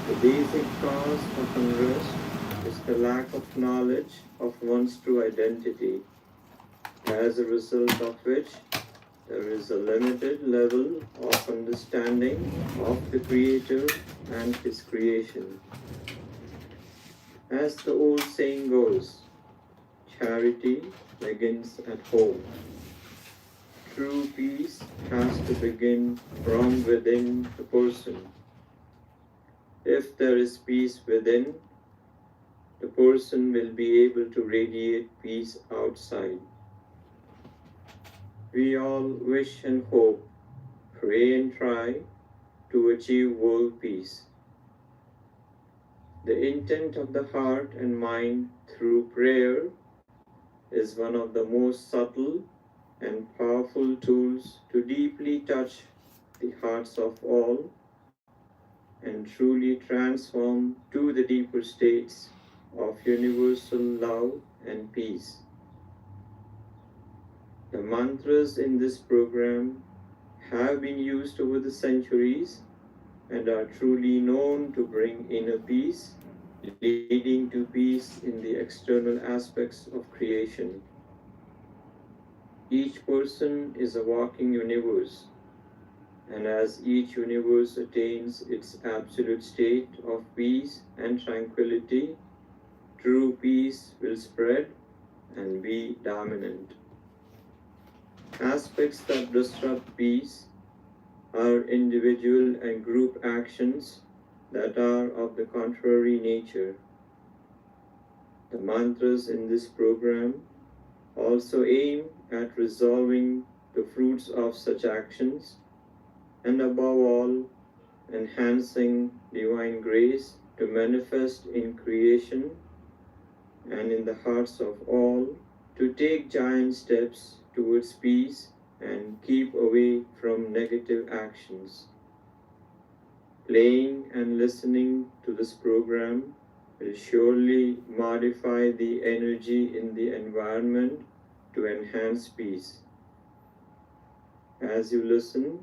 The basic cause of unrest is the lack of knowledge of one's true identity, as a result of which there is a limited level of understanding of the Creator and His creation. As the old saying goes, charity begins at home. True peace has to begin from within the person. If there is peace within, the person will be able to radiate peace outside. We all wish and hope, pray and try to achieve world peace. The intent of the heart and mind through prayer is one of the most subtle and powerful tools to deeply touch the hearts of all and truly transform to the deeper states of universal love and peace. The mantras in this program have been used over the centuries and are truly known to bring inner peace, leading to peace in the external aspects of creation. Each person is a walking universe, and as each universe attains its absolute state of peace and tranquility, true peace will spread and be dominant. Aspects that disrupt peace are individual and group actions that are of the contrary nature. The mantras in this program also aim at resolving the fruits of such actions and above all, enhancing divine grace to manifest in creation and in the hearts of all to take giant steps towards peace and keep away from negative actions. Playing and listening to this program will surely modify the energy in the environment to enhance peace. As you listen,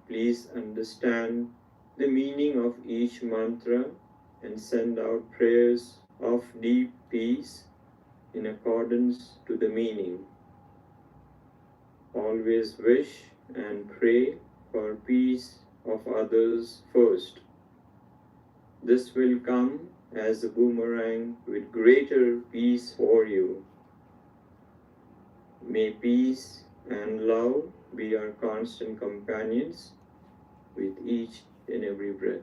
please understand the meaning of each mantra and send out prayers of deep peace in accordance to the meaning. Always wish and pray for peace of others first. This will come as a boomerang with greater peace for you. May peace and love be our constant companions with each and every breath.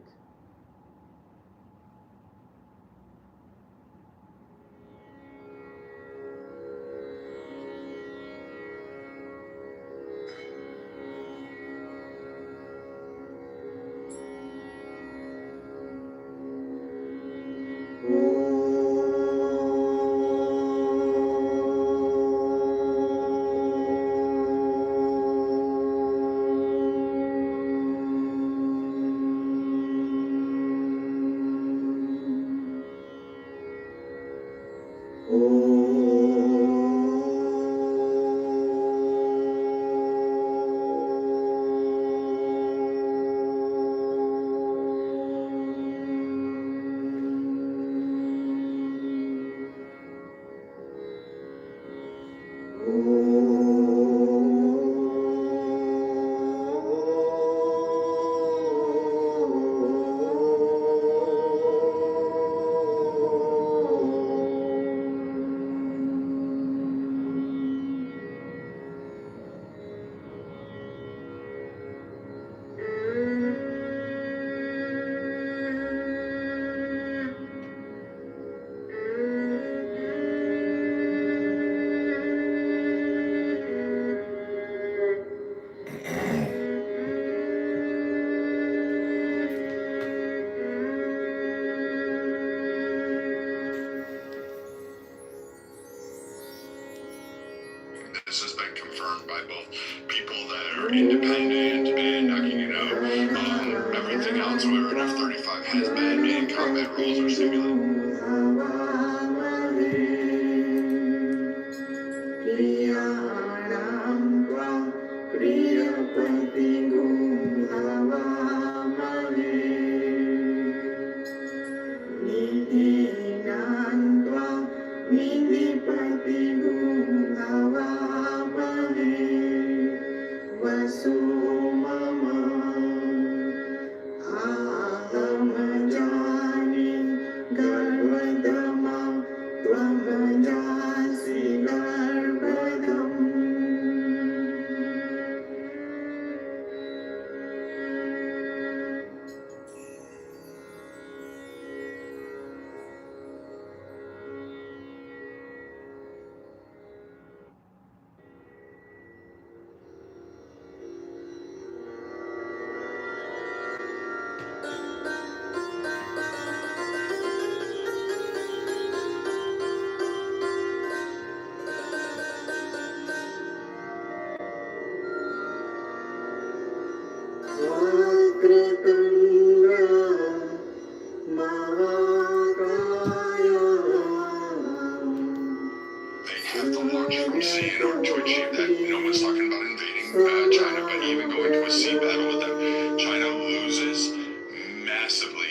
This has been confirmed by both people that are independent and, everything else, where an F-35 has been in combat roles or simulated.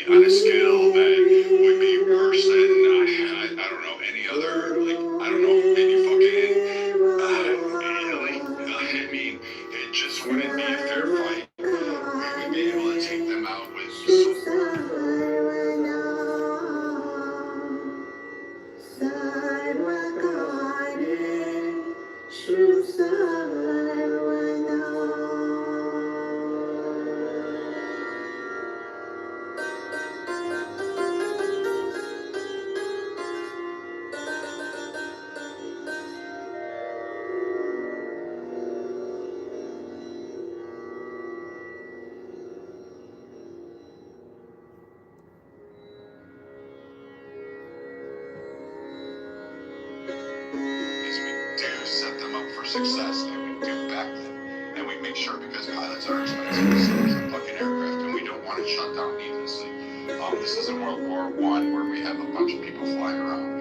on a scale that would be worse than, I don't know, any other, like, I don't know, any fucking, I mean, it just wouldn't be a fair fight. We would be able to take them out with is we do set them up for success, and we do back them, and we make sure, because pilots are expensive, so is the fucking aircraft, and we don't want it shut down needlessly. This isn't World War I where we have a bunch of people flying around.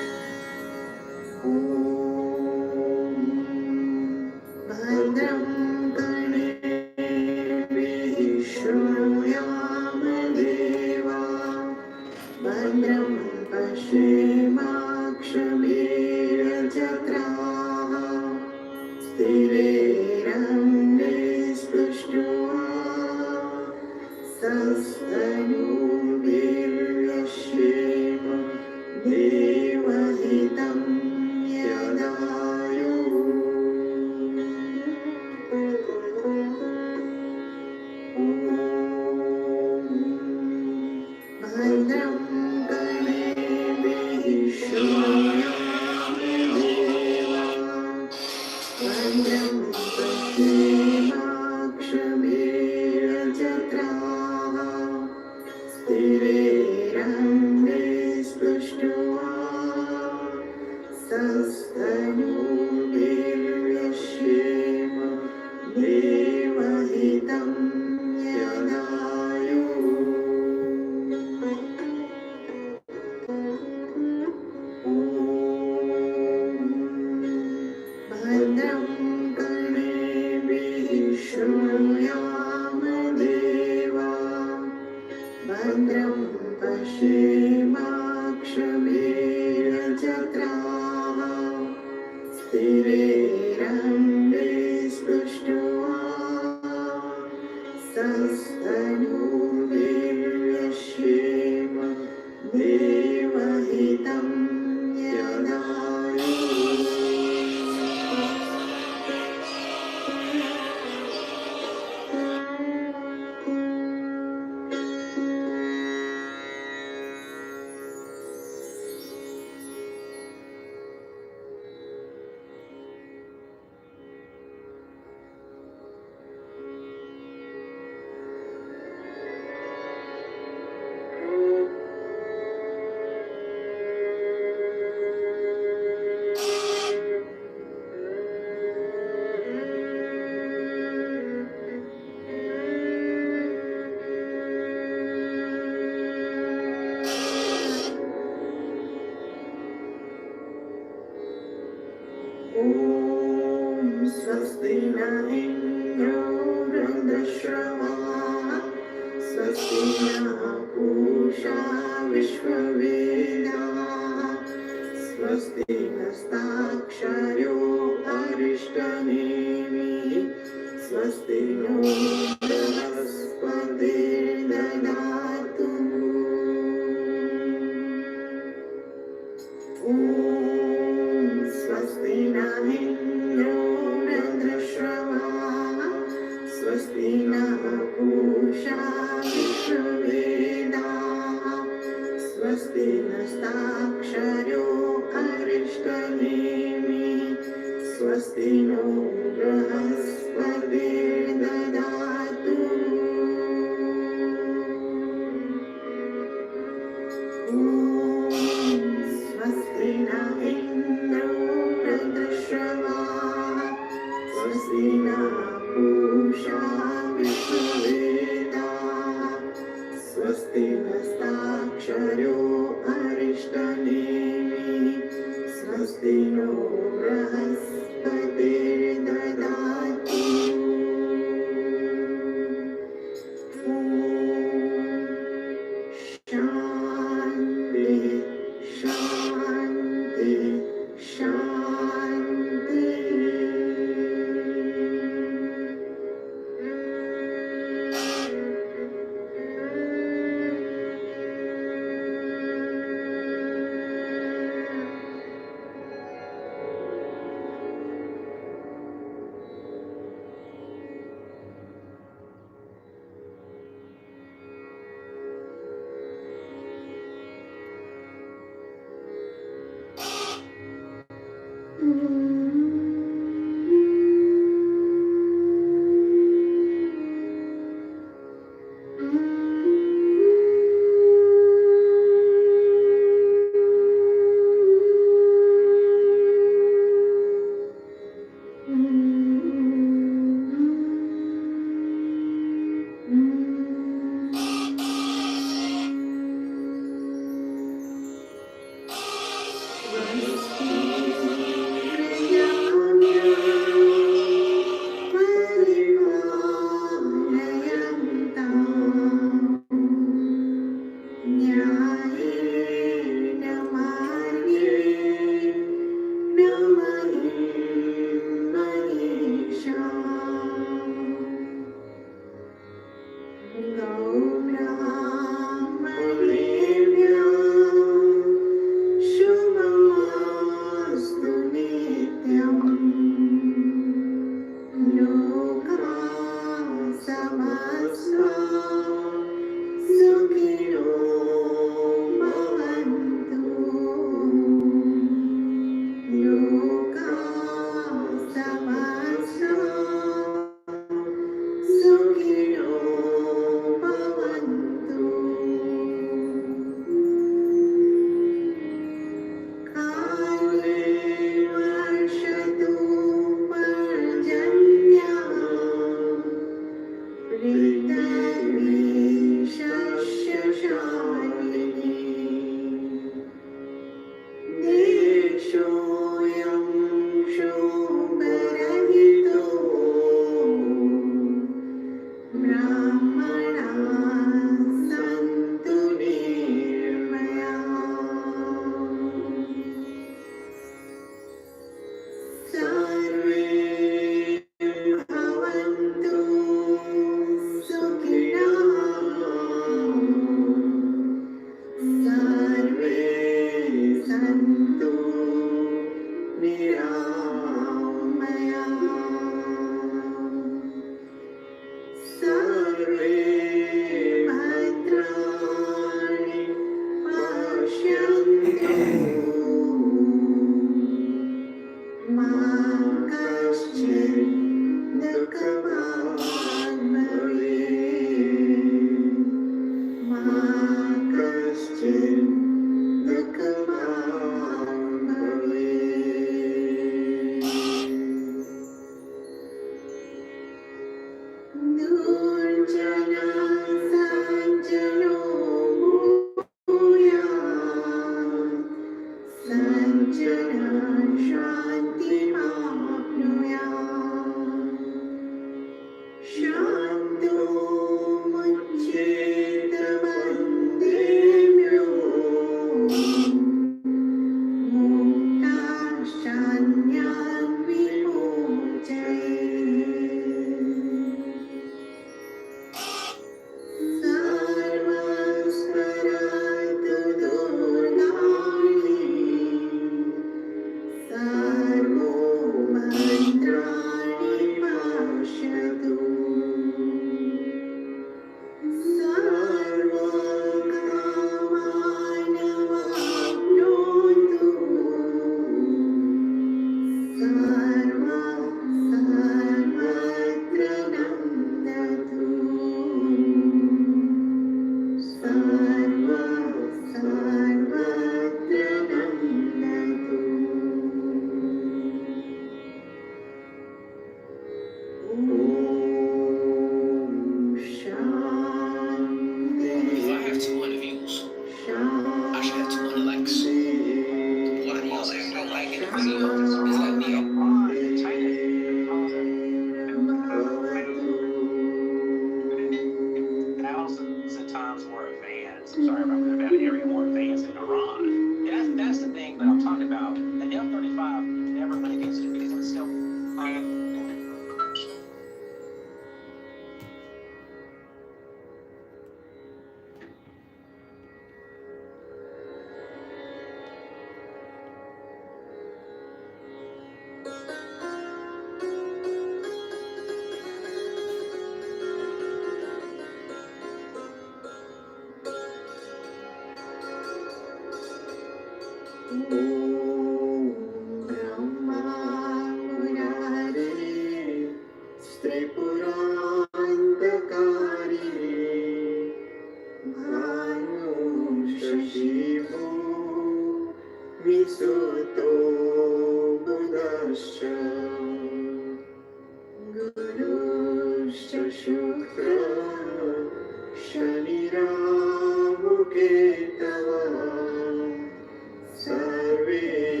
Sarve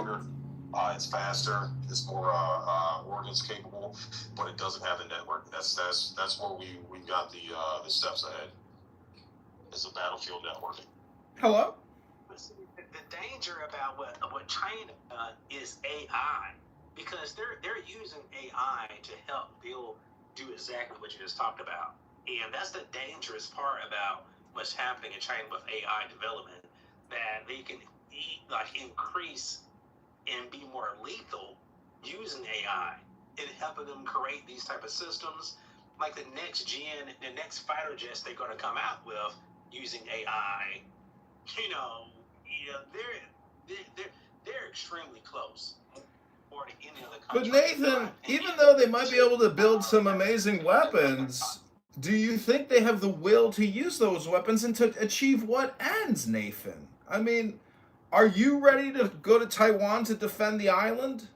stronger, it's faster, it's more organs capable, but it doesn't have the network. That's where we've got the steps ahead. It's a battlefield networking. Hello. The danger about what China is AI, because they're using AI to help do exactly what you just talked about, and that's the dangerous part about what's happening in China with AI development, that they can increase and be more lethal using AI and helping them create these type of systems, like the next fighter jets they're going to come out with using AI. They're extremely close. More than any other But country. Nathan, even though they might be able to build some amazing weapons, do you think they have the will to use those weapons and to achieve what ends, Nathan? I mean, are you ready to go to Taiwan to defend the island?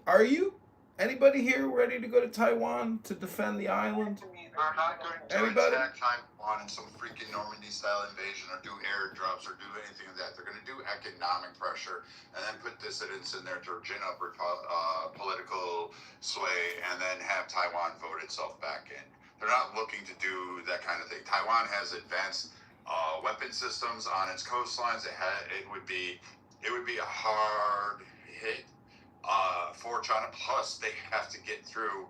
Are you? Anybody here ready to go to Taiwan to defend the island? They're not going to attack Taiwan in some freaking Normandy-style invasion or do airdrops or do anything of that. They're going to do economic pressure and then put dissidents in there to gin up political sway and then have Taiwan vote itself back in. They're not looking to do that kind of thing. Taiwan has advanced weapon systems on its coastlines. It would be a hard hit for China. Plus, they have to get through.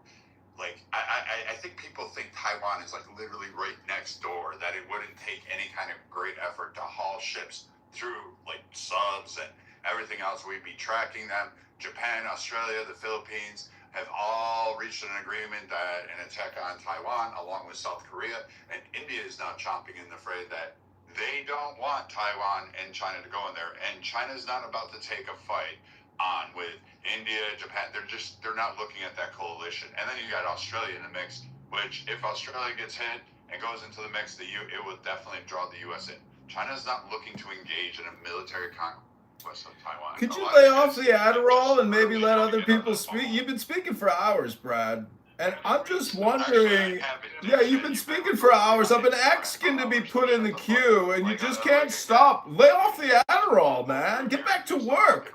I think people think Taiwan is literally right next door, that it wouldn't take any kind of great effort to haul ships through subs and everything else. We'd be tracking them. Japan, Australia, the Philippines have all reached an agreement that an attack on Taiwan, along with South Korea, and India is now chomping in the fray that they don't want Taiwan and China to go in there, and China's not about to take a fight on with India, Japan. They're not looking at that coalition. And then you got Australia in the mix, which if Australia gets hit and goes into the mix, it will definitely draw the U.S. in. China's not looking to engage in a military conquest of Taiwan. Could you lay off the Adderall and maybe let other people speak? You've been speaking for hours, Brad. And I'm just wondering, you've been speaking for hours. I've been asking to be put in the queue, and you just can't stop. Lay off the Adderall, man. Get back to work.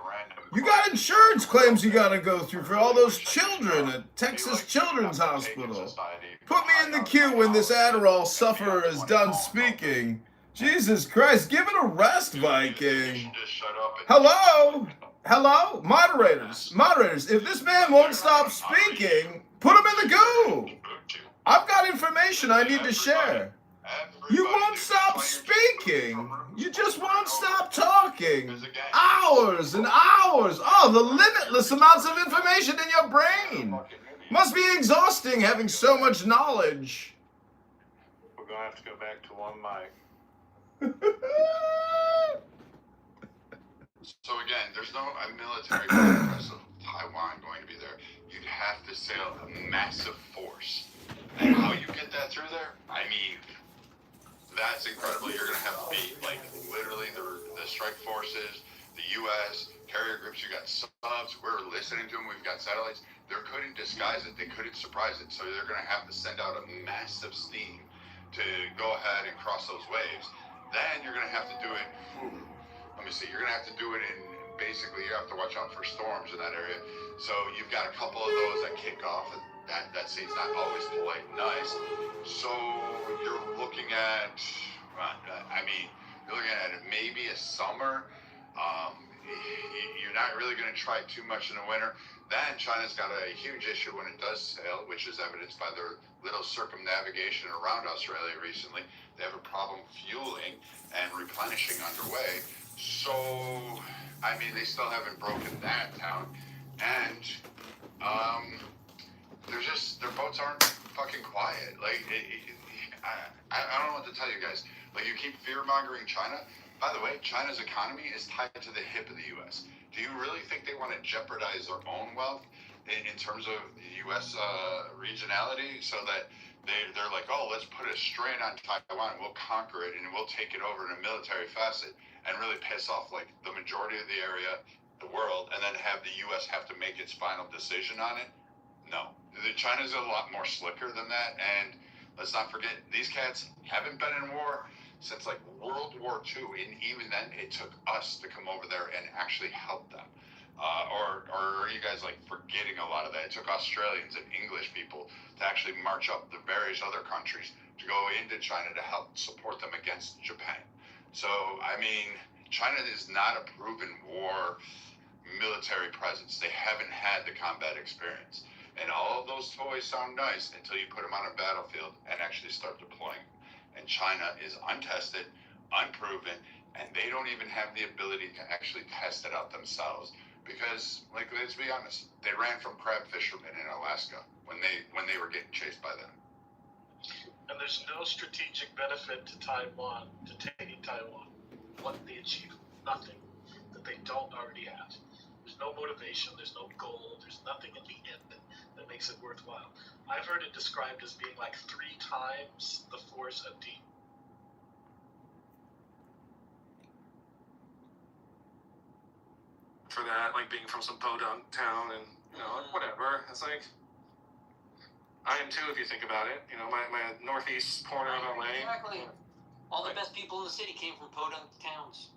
You got insurance claims you got to go through for all those children at Texas Children's Hospital. Put me in the queue when this Adderall sufferer is done speaking. Jesus Christ, give it a rest, Viking. Hello? Hello? Moderators, if this man won't stop speaking, put him in the goo. I've got information I need to share. You won't stop speaking. You just won't stop talking. Hours and hours. Oh, the limitless amounts of information in your brain. Must be exhausting having so much knowledge. We're going to have to go back to one mic. So again, there's no military conquest of Taiwan going to be there. You'd have to sail a massive force. And how you get that through there? I mean, that's incredible. You're going to have to be literally the strike forces, the U.S. carrier groups. You got subs. We're listening to them. We've got satellites. They couldn't disguise it. They couldn't surprise it. So they're going to have to send out a massive steam to go ahead and cross those waves. Then you're going to have to do it. Let me see. You're going to have to do it in basically. You have to watch out for storms in that area. So you've got a couple of those that kick off. That seems not always polite and nice. So you're looking at, you're looking at maybe a summer. You're not really going to try too much in the winter. Then China's got a huge issue when it does sail, which is evidenced by their little circumnavigation around Australia recently. They have a problem fueling and replenishing underway. So, they still haven't broken that down. And, their boats aren't fucking quiet. I don't know what to tell you guys. You keep fear-mongering China. By the way, China's economy is tied to the hip of the U.S. Do you really think they want to jeopardize their own wealth in terms of U.S. regionality so that they're like, oh, let's put a strain on Taiwan, we'll conquer it, and we'll take it over in a military facet and really piss off the majority of the area, the world, and then have the U.S. have to make its final decision on it? No. China's a lot more slicker than that, and let's not forget, these cats haven't been in war. since like World War II, and even then it took us to come over there and actually help them. Or are you guys like forgetting a lot of that? It took Australians and English people to actually march up the various other countries to go into China to help support them against Japan. So, I mean, China is not a proven war military presence. They haven't had the combat experience. And all of those toys sound nice until you put them on a battlefield and actually start deploying. And China is untested, unproven, and they don't even have the ability to actually test it out themselves. Because, like, let's be honest, they ran from crab fishermen in Alaska when they were getting chased by them. And there's no strategic benefit to Taiwan, to taking Taiwan. What they achieve? Nothing that they don't already have. There's no motivation, there's no goal, there's nothing in the end that makes it worthwhile. I've heard it described as being like 3 times the force of D. For that, like being from some podunk town and, you know, whatever. It's like, I am too if you think about it. You know, my northeast corner of LA. Exactly. All the best people in the city came from podunk towns.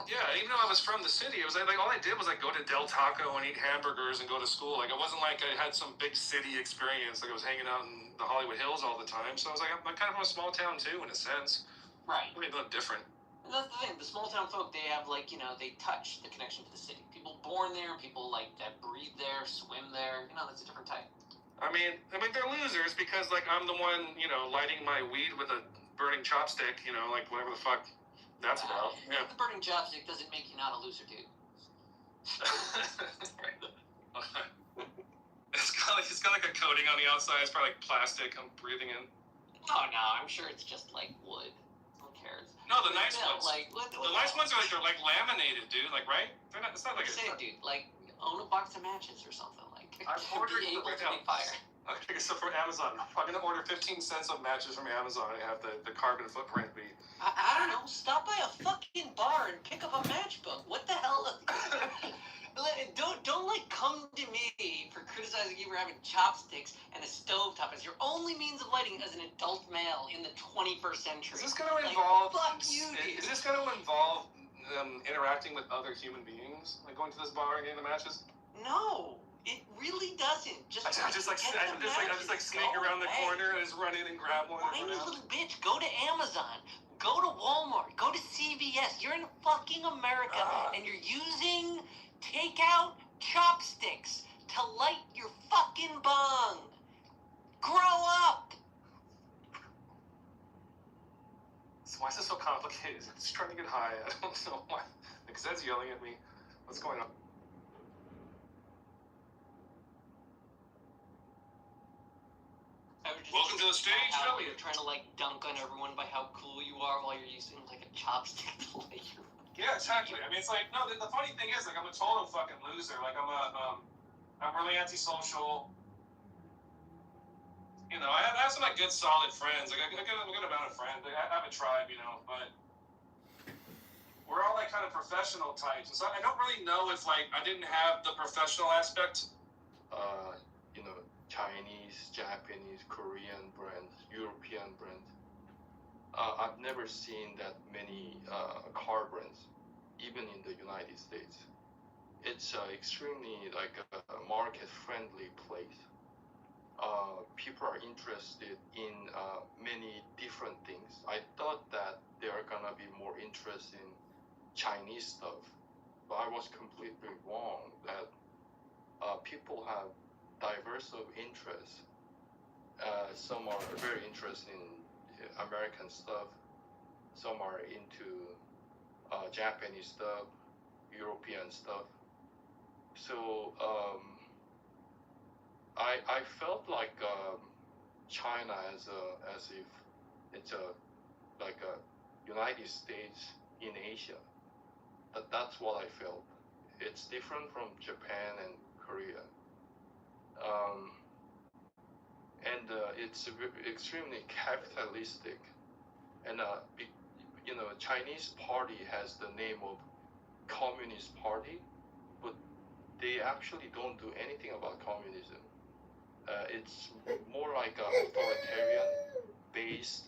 Yeah, even though I was from the city, it was like all I did was like go to Del Taco and eat hamburgers and go to school. Like it wasn't like I had some big city experience. Like I was hanging out in the Hollywood Hills all the time. So I was like, I'm kind of from a small town too, in a sense. Right. I mean, a little different. And that's the thing. The small town folk, they have like, you know, they touch the connection to the city. People born there, people like that breathe there, swim there. You know, that's a different type. I mean, they're losers because like I'm the one, you know, lighting my weed with a burning chopstick. You know, like whatever the fuck that's about. Yeah. The burning chopstick doesn't make you not a loser, dude. It's got like a coating on the outside. It's probably like plastic. I'm breathing in. Oh no, I'm sure it's just like wood. Who cares? No, the nice ones. Like, the nice ones are like they're like laminated, dude. Like, right? They're not. It's not like say it, dude. Like, own a box of matches or something. Like, I'm ordering be able right to now. make fire. Okay, so from Amazon, I'm gonna order 15 cents of matches from Amazon and have the carbon footprint be. I don't know. Stop by a fucking bar and pick up a matchbook. What the hell? Don't like come to me for criticizing you for having chopsticks and a stovetop as your only means of lighting as an adult male in the 21st century. Is this gonna involve? Fuck you, dude. Is this gonna involve interacting with other human beings, like going to this bar and getting the matches? No, it really doesn't. I'm just like sneak around the corner and just run in and grab one. Whiny little bitch, go to Amazon, go to Walmart, go to CVS. You're in fucking America and you're using takeout chopsticks to light your fucking bong. Grow up. So why is this so complicated? I'm just trying to get high. I don't know why. Because that's yelling at me. What's going on? Welcome to the stage, how Elliot. you're trying to like dunk on everyone by how cool you are while you're using like a chopstick to light your. Yeah, exactly. I mean, it's like, no, the funny thing is, like, I'm a total fucking loser. Like, I'm really antisocial. You know, I have some, like, good, solid friends. Like, I got a good amount of friends. Like, I have a tribe, you know, but we're all, like, kind of professional types. And so I don't really know if, like, I didn't have the professional aspect. You know, Chinese, Japanese, Korean brands, European brands. I've never seen that many car brands, even in the United States. It's extremely like a market-friendly place. People are interested in many different things. I thought that they are gonna be more interested in Chinese stuff, but I was completely wrong. That people have diverse of interests. Some are very interested in American stuff, some are into Japanese stuff, European stuff. So I felt like China as if it's like a United States in Asia. That's what I felt. It's different from Japan and Korea. And it's extremely capitalistic, and you know, Chinese party has the name of Communist Party, but they actually don't do anything about communism. It's more like a authoritarian based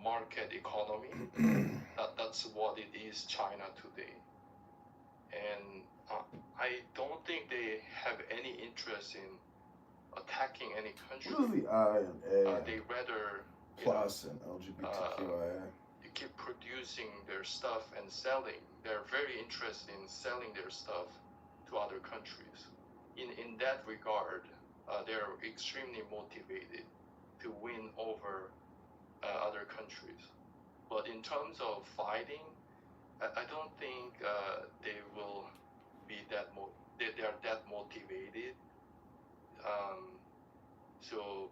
market economy. That's what it is, China today. And I don't think they have any interest in attacking any country. What is the I and A? They rather Plus and LGBTQIA. you keep producing their stuff and selling. They're very interested in selling their stuff to other countries. In that regard, they're extremely motivated to win over other countries. But in terms of fighting, I don't think they will be they are that motivated. So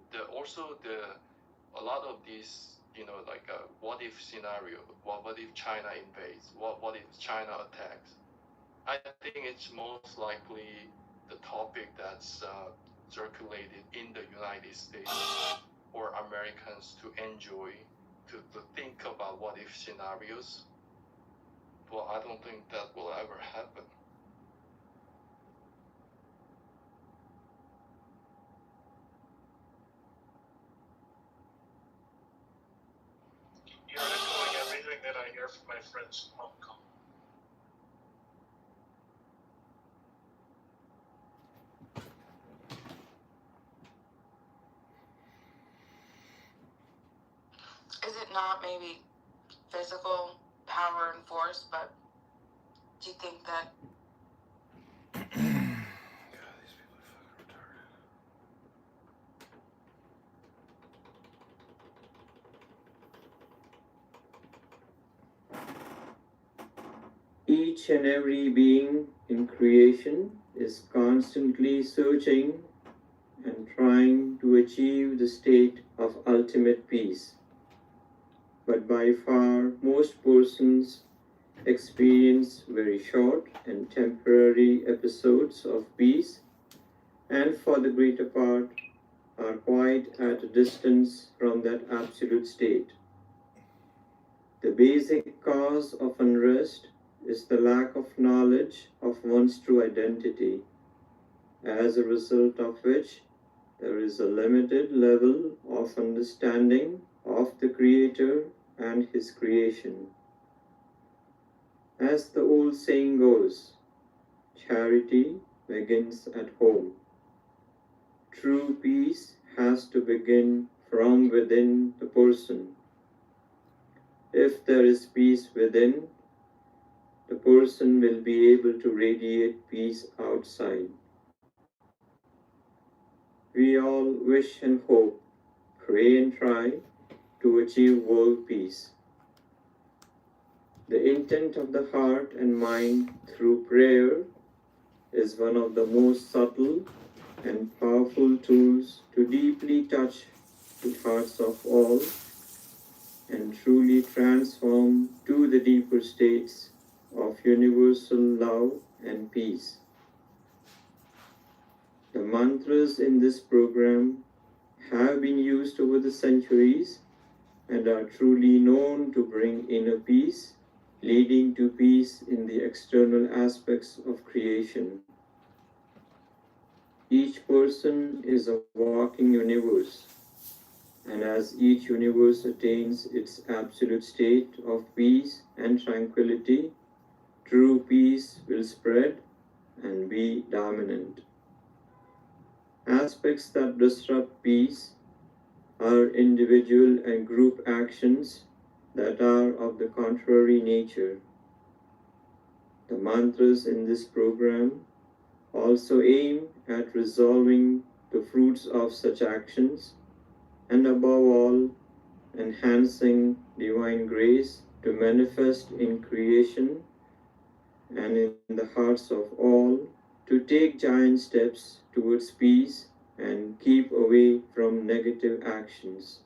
a lot of these, like what if scenario, what if China invades, what if China attacks? I think it's most likely the topic that's circulated in the United States or Americans to enjoy, to think about what if scenarios. But I don't think that will ever happen. You're echoing everything that I hear from my friends in Hong Kong. Is it not maybe physical power and force, but do you think that God, these people are fucking retarded. Each and every being in creation is constantly searching and trying to achieve the state of ultimate peace. But by far, most persons experience very short and temporary episodes of peace, and for the greater part are quite at a distance from that absolute state. The basic cause of unrest is the lack of knowledge of one's true identity, as a result of which there is a limited level of understanding of the Creator and His creation. As the old saying goes, charity begins at home. True peace has to begin from within the person. If there is peace within, the person will be able to radiate peace outside. We all wish and hope, pray and try to achieve world peace. The intent of the heart and mind through prayer is one of the most subtle and powerful tools to deeply touch the hearts of all and truly transform to the deeper states of universal love and peace. The mantras in this program have been used over the centuries and are truly known to bring inner peace, leading to peace in the external aspects of creation. Each person is a walking universe, and as each universe attains its absolute state of peace and tranquility, true peace will spread and be dominant. Aspects that disrupt peace are individual and group actions that are of the contrary nature. The mantras in this program also aim at resolving the fruits of such actions and above all, enhancing divine grace to manifest in creation and in the hearts of all, to take giant steps towards peace and keep away from negative actions.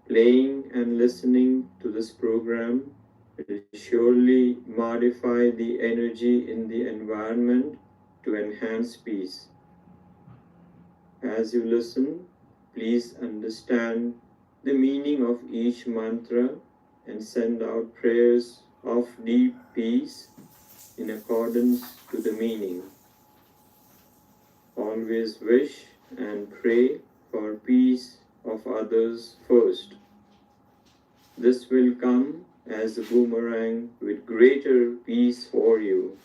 Playing and listening to this program will surely modify the energy in the environment to enhance peace. As you listen, please understand the meaning of each mantra and send out prayers of deep peace in accordance to the meaning. Always wish and pray for peace of others first. boomerang with greater peace for you.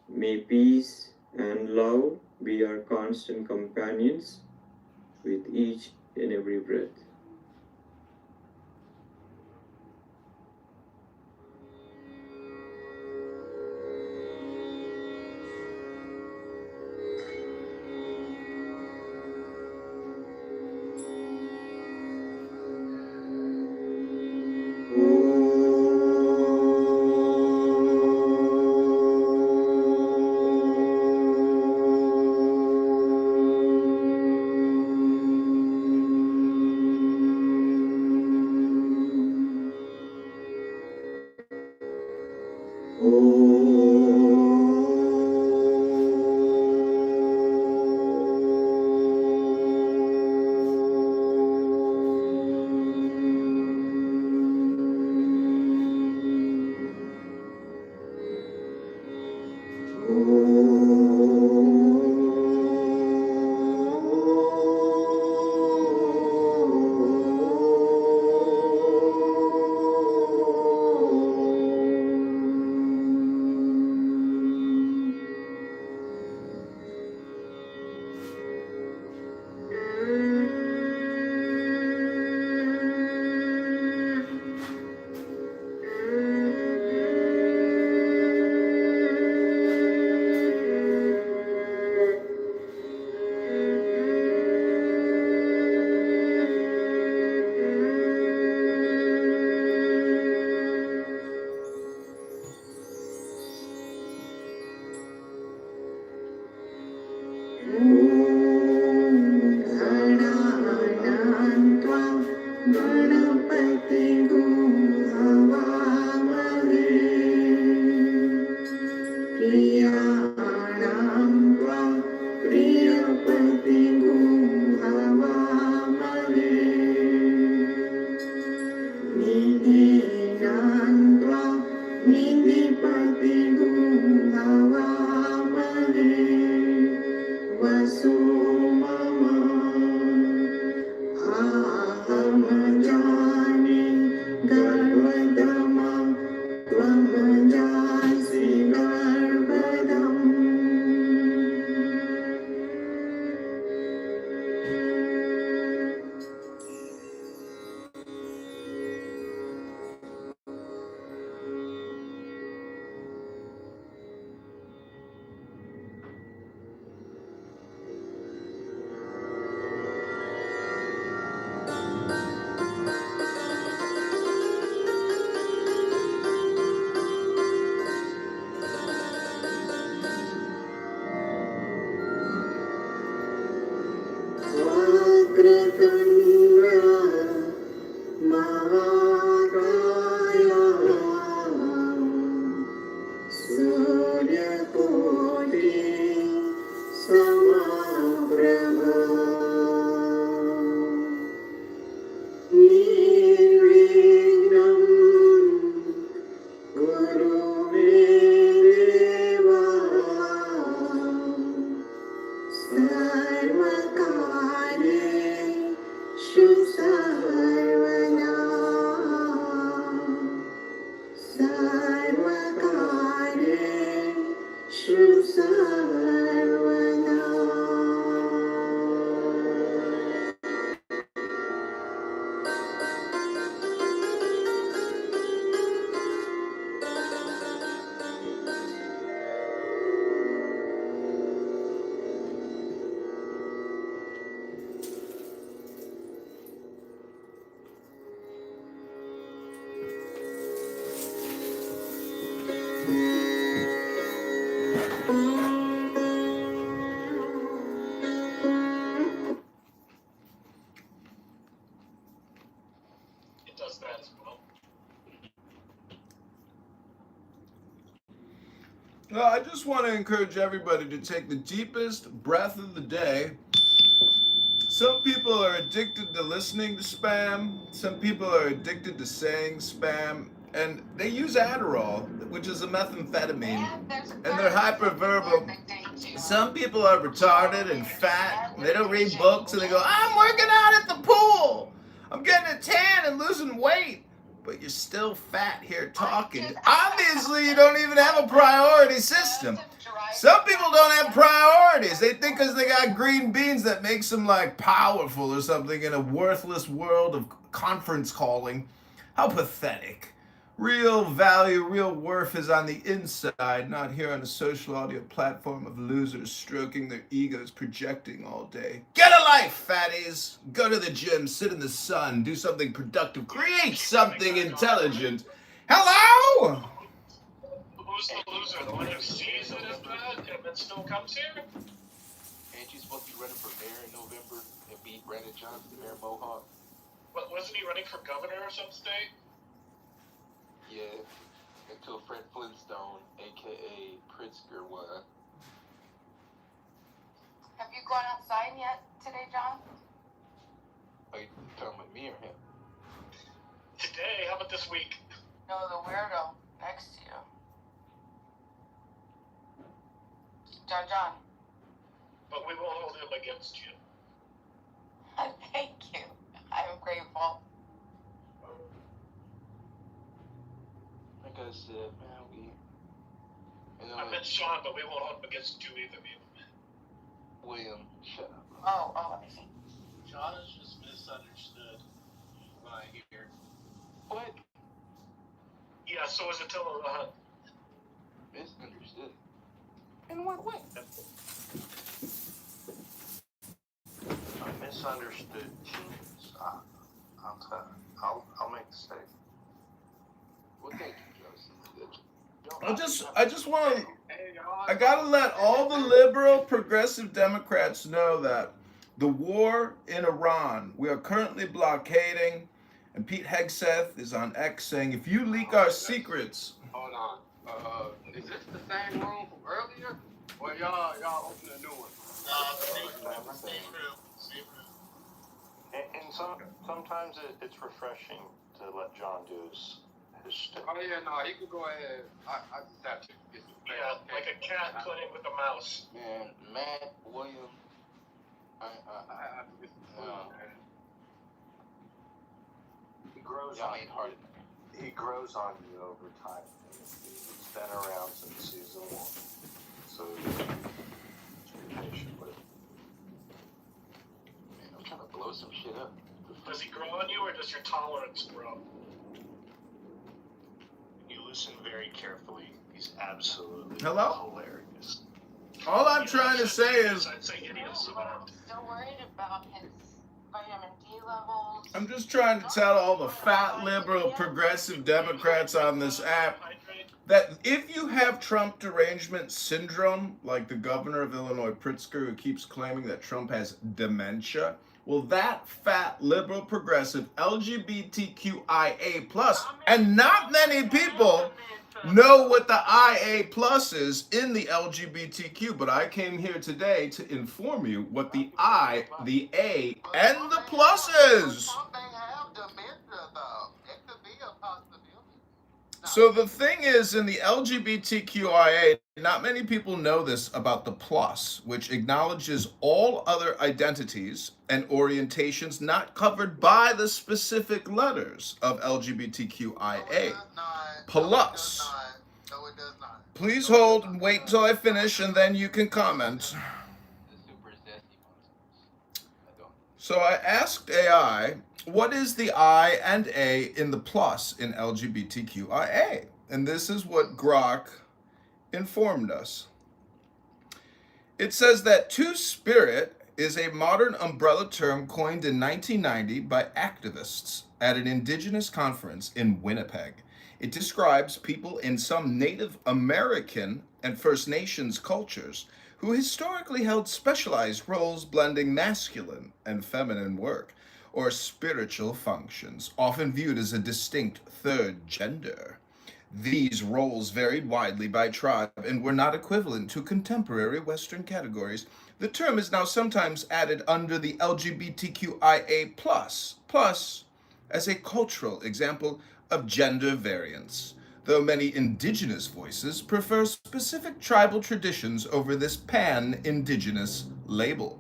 May peace and love be our constant companions with each and every breath. It does that as well. Well, I just want to encourage everybody to take the deepest breath of the day. Some people are addicted to listening to spam. Some people are addicted to saying spam. And they use Adderall, which is a methamphetamine. And they're hyperverbal. Some people are retarded and fat. And they don't read books and they go, I'm working out at the pool. I'm getting a tan and losing weight. but you're still fat here talking. Obviously, you don't even have a priority system. Some people don't have priorities. They think because they got green beans that makes them like powerful or something in a worthless world of conference calling. How pathetic. Real value, real worth is on the inside, not here on a social audio platform of losers stroking their egos, projecting all day. Get a life, fatties! Go to the gym, sit in the sun, do something productive, create something intelligent. Hello? Who's the loser? The one who sees it as bad and then still comes here? Ain't you supposed to be running for mayor in November and beat Brandon Johnson, Mayor Mohawk? But wasn't he running for governor of some state? Yeah, until Fred Flintstone, aka Pritzker, won. Have you gone outside yet today, John? Are you talking about me or him? Today? How about this week? No, the weirdo next to you. John. But we won't hold him against you. Thank you. I'm grateful. Like I said, man, I meant Sean, but we won't hold him against you either, man. William, shut up. Oh, I see. John is just misunderstood, what I hear. What? Yeah, so is Attila the Hun. Misunderstood? In what way? I misunderstood genius. I'll make the statement. Well, thank you, Joseph. I just want to, I gotta let all the liberal progressive Democrats know that the war in Iran, we are currently blockading, and Pete Hegseth is on X saying, if you leak our secrets. Hold on. Is this the same room from earlier? Or y'all open a new one? Same room. And sometimes it's refreshing to let John do his shtick. Oh yeah, no, he could go ahead. I just have to get some Yeah, like a cat playing with a mouse. Man, Matt, William, I have to get some food, man. He grows Y'all on ain't hard. He grows on you over time. He's been around since season 1. So just be patient with him. Man, I'm trying to blow some shit up. Does he grow on you, or does your tolerance grow? You listen very carefully. He's absolutely Hello? hilarious. All I'm trying to say is, I'd say idiots. I'm still worried about his vitamin D levels. I'm just trying to tell all the fat liberal progressive Democrats on this app that if you have Trump derangement syndrome, like the governor of Illinois, Pritzker, who keeps claiming that Trump has dementia, well, that fat liberal progressive LGBTQIA+, and not many people know what the IA plus is in the LGBTQ, but I came here today to inform you what the I, the A, and the plus is. So the thing is, in the LGBTQIA, not many people know this about the plus, which acknowledges all other identities and orientations not covered by the specific letters of LGBTQIA. Plus. No, it does not. Please hold and wait until I finish, and then you can comment. So I asked AI, what is the I and A in the plus in LGBTQIA? And this is what Grok informed us. It says that Two-Spirit is a modern umbrella term coined in 1990 by activists at an indigenous conference in Winnipeg. It describes people in some Native American and First Nations cultures who historically held specialized roles blending masculine and feminine work or spiritual functions, often viewed as a distinct third gender. These roles varied widely by tribe and were not equivalent to contemporary Western categories. The term is now sometimes added under the LGBTQIA+, as a cultural example of gender variance, though many indigenous voices prefer specific tribal traditions over this pan-indigenous label.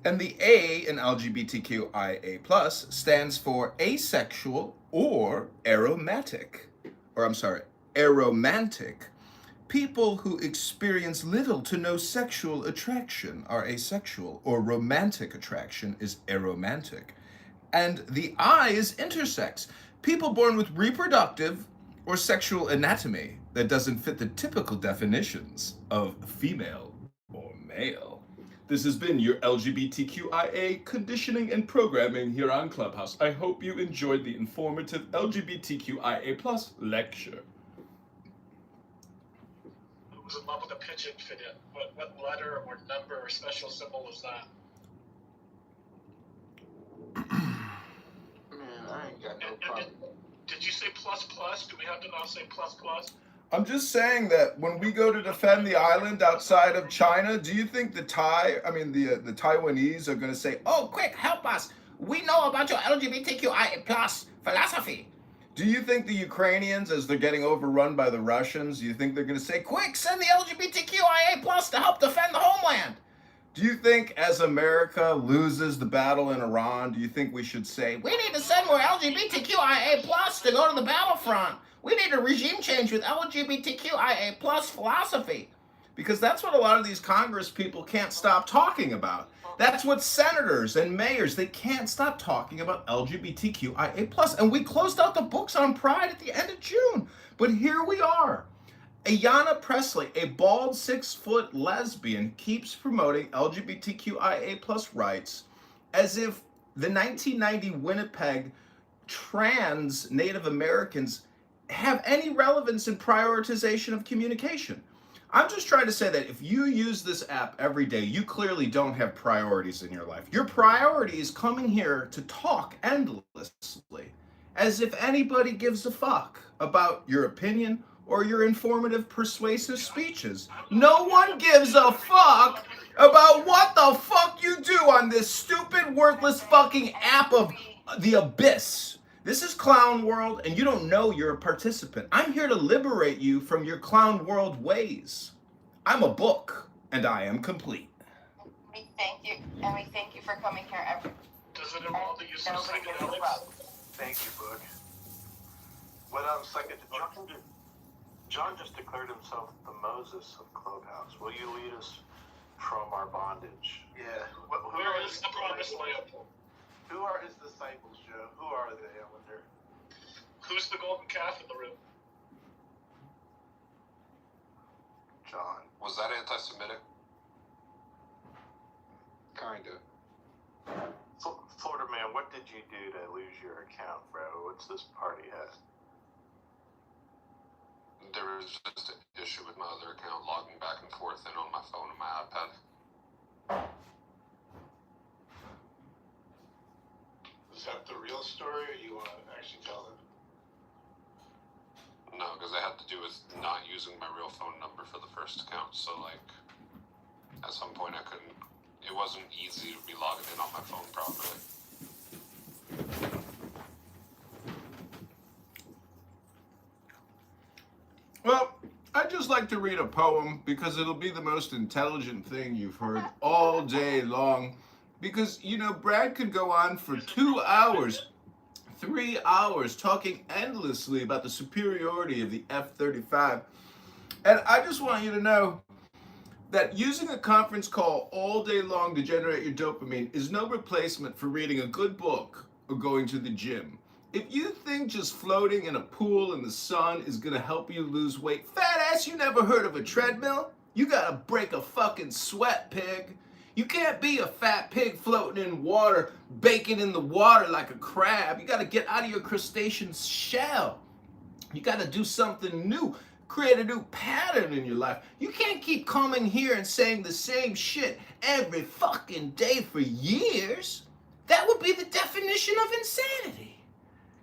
And the A in LGBTQIA+ stands for asexual or aromantic. People who experience little to no sexual attraction are asexual, or romantic attraction is aromantic. And the I is intersex. People born with reproductive or sexual anatomy that doesn't fit the typical definitions of female or male. This has been your LGBTQIA conditioning and programming here on Clubhouse. I hope you enjoyed the informative LGBTQIA+ lecture. Who was in love with a pigeon fit in? What letter or number or special symbol was that? Man, I ain't got no problem. Did you say plus plus? Do we have to now say plus plus? I'm just saying that when we go to defend the island outside of China, do you think the Taiwanese are going to say, "Oh, quick, help us. We know about your LGBTQIA+ philosophy"? Do you think the Ukrainians, as they're getting overrun by the Russians, do you think they're going to say, "Quick, send the LGBTQIA+ to help defend the homeland"? Do you think as America loses the battle in Iran, do you think we should say, "We need to send more LGBTQIA+ to go to the battlefront. We need a regime change with LGBTQIA+ philosophy"? Because that's what a lot of these Congress people can't stop talking about. That's what senators and mayors, they can't stop talking about LGBTQIA+. And we closed out the books on pride at the end of June. But here we are. Ayanna Pressley, a bald 6-foot lesbian, keeps promoting LGBTQIA+ rights as if the 1990 Winnipeg trans Native Americans have any relevance in prioritization of communication. I'm just trying to say that if you use this app every day, you clearly don't have priorities in your life. Your priority is coming here to talk endlessly, as if anybody gives a fuck about your opinion or your informative, persuasive speeches. No one gives a fuck about what the fuck you do on this stupid, worthless fucking app of the abyss. This is Clown World, and you don't know you're a participant. I'm here to liberate you from your Clown World ways. I'm a book, and I am complete. We thank you, and we thank you for coming here every. Does it involve the use of psychedelics? Thank you, Book. What second? John just declared himself the Moses of Clubhouse. Will you lead us from our bondage? Yeah. Where is the promised land? Who are his disciples, Joe? Who are they, I wonder? Who's the golden calf in the room? John. Was that anti-Semitic? Kinda. Florida man, what did you do to lose your account, bro? What's this party hat? There was just an issue with my other account logging back and forth in on my phone and my iPad. Is that the real story, or you want to actually tell them? No, because it had to do with not using my real phone number for the first account. So, like, at some point I couldn't. It wasn't easy to be logging in on my phone properly. Well, I'd just like to read a poem because it'll be the most intelligent thing you've heard all day long. Because, you know, Brad could go on for 2 hours, 3 hours, talking endlessly about the superiority of the F-35. And I just want you to know that using a conference call all day long to generate your dopamine is no replacement for reading a good book or going to the gym. If you think just floating in a pool in the sun is gonna help you lose weight, fat ass, you never heard of a treadmill? You gotta break a fucking sweat, pig. You can't be a fat pig floating in water, baking in the water like a crab. You gotta get out of your crustacean shell. You gotta do something new. Create a new pattern in your life. You can't keep coming here and saying the same shit every fucking day for years. That would be the definition of insanity.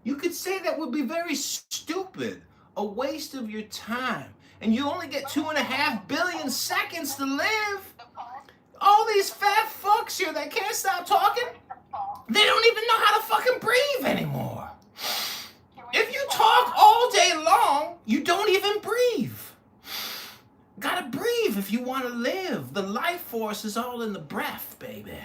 You could say that would be very stupid, a waste of your time, and you only get 2.5 billion seconds to live. All these fat fucks here that can't stop talking, they don't even know how to fucking breathe anymore. If you talk all day long, you don't even breathe. Gotta breathe if you want to live. The life force is all in the breath, baby.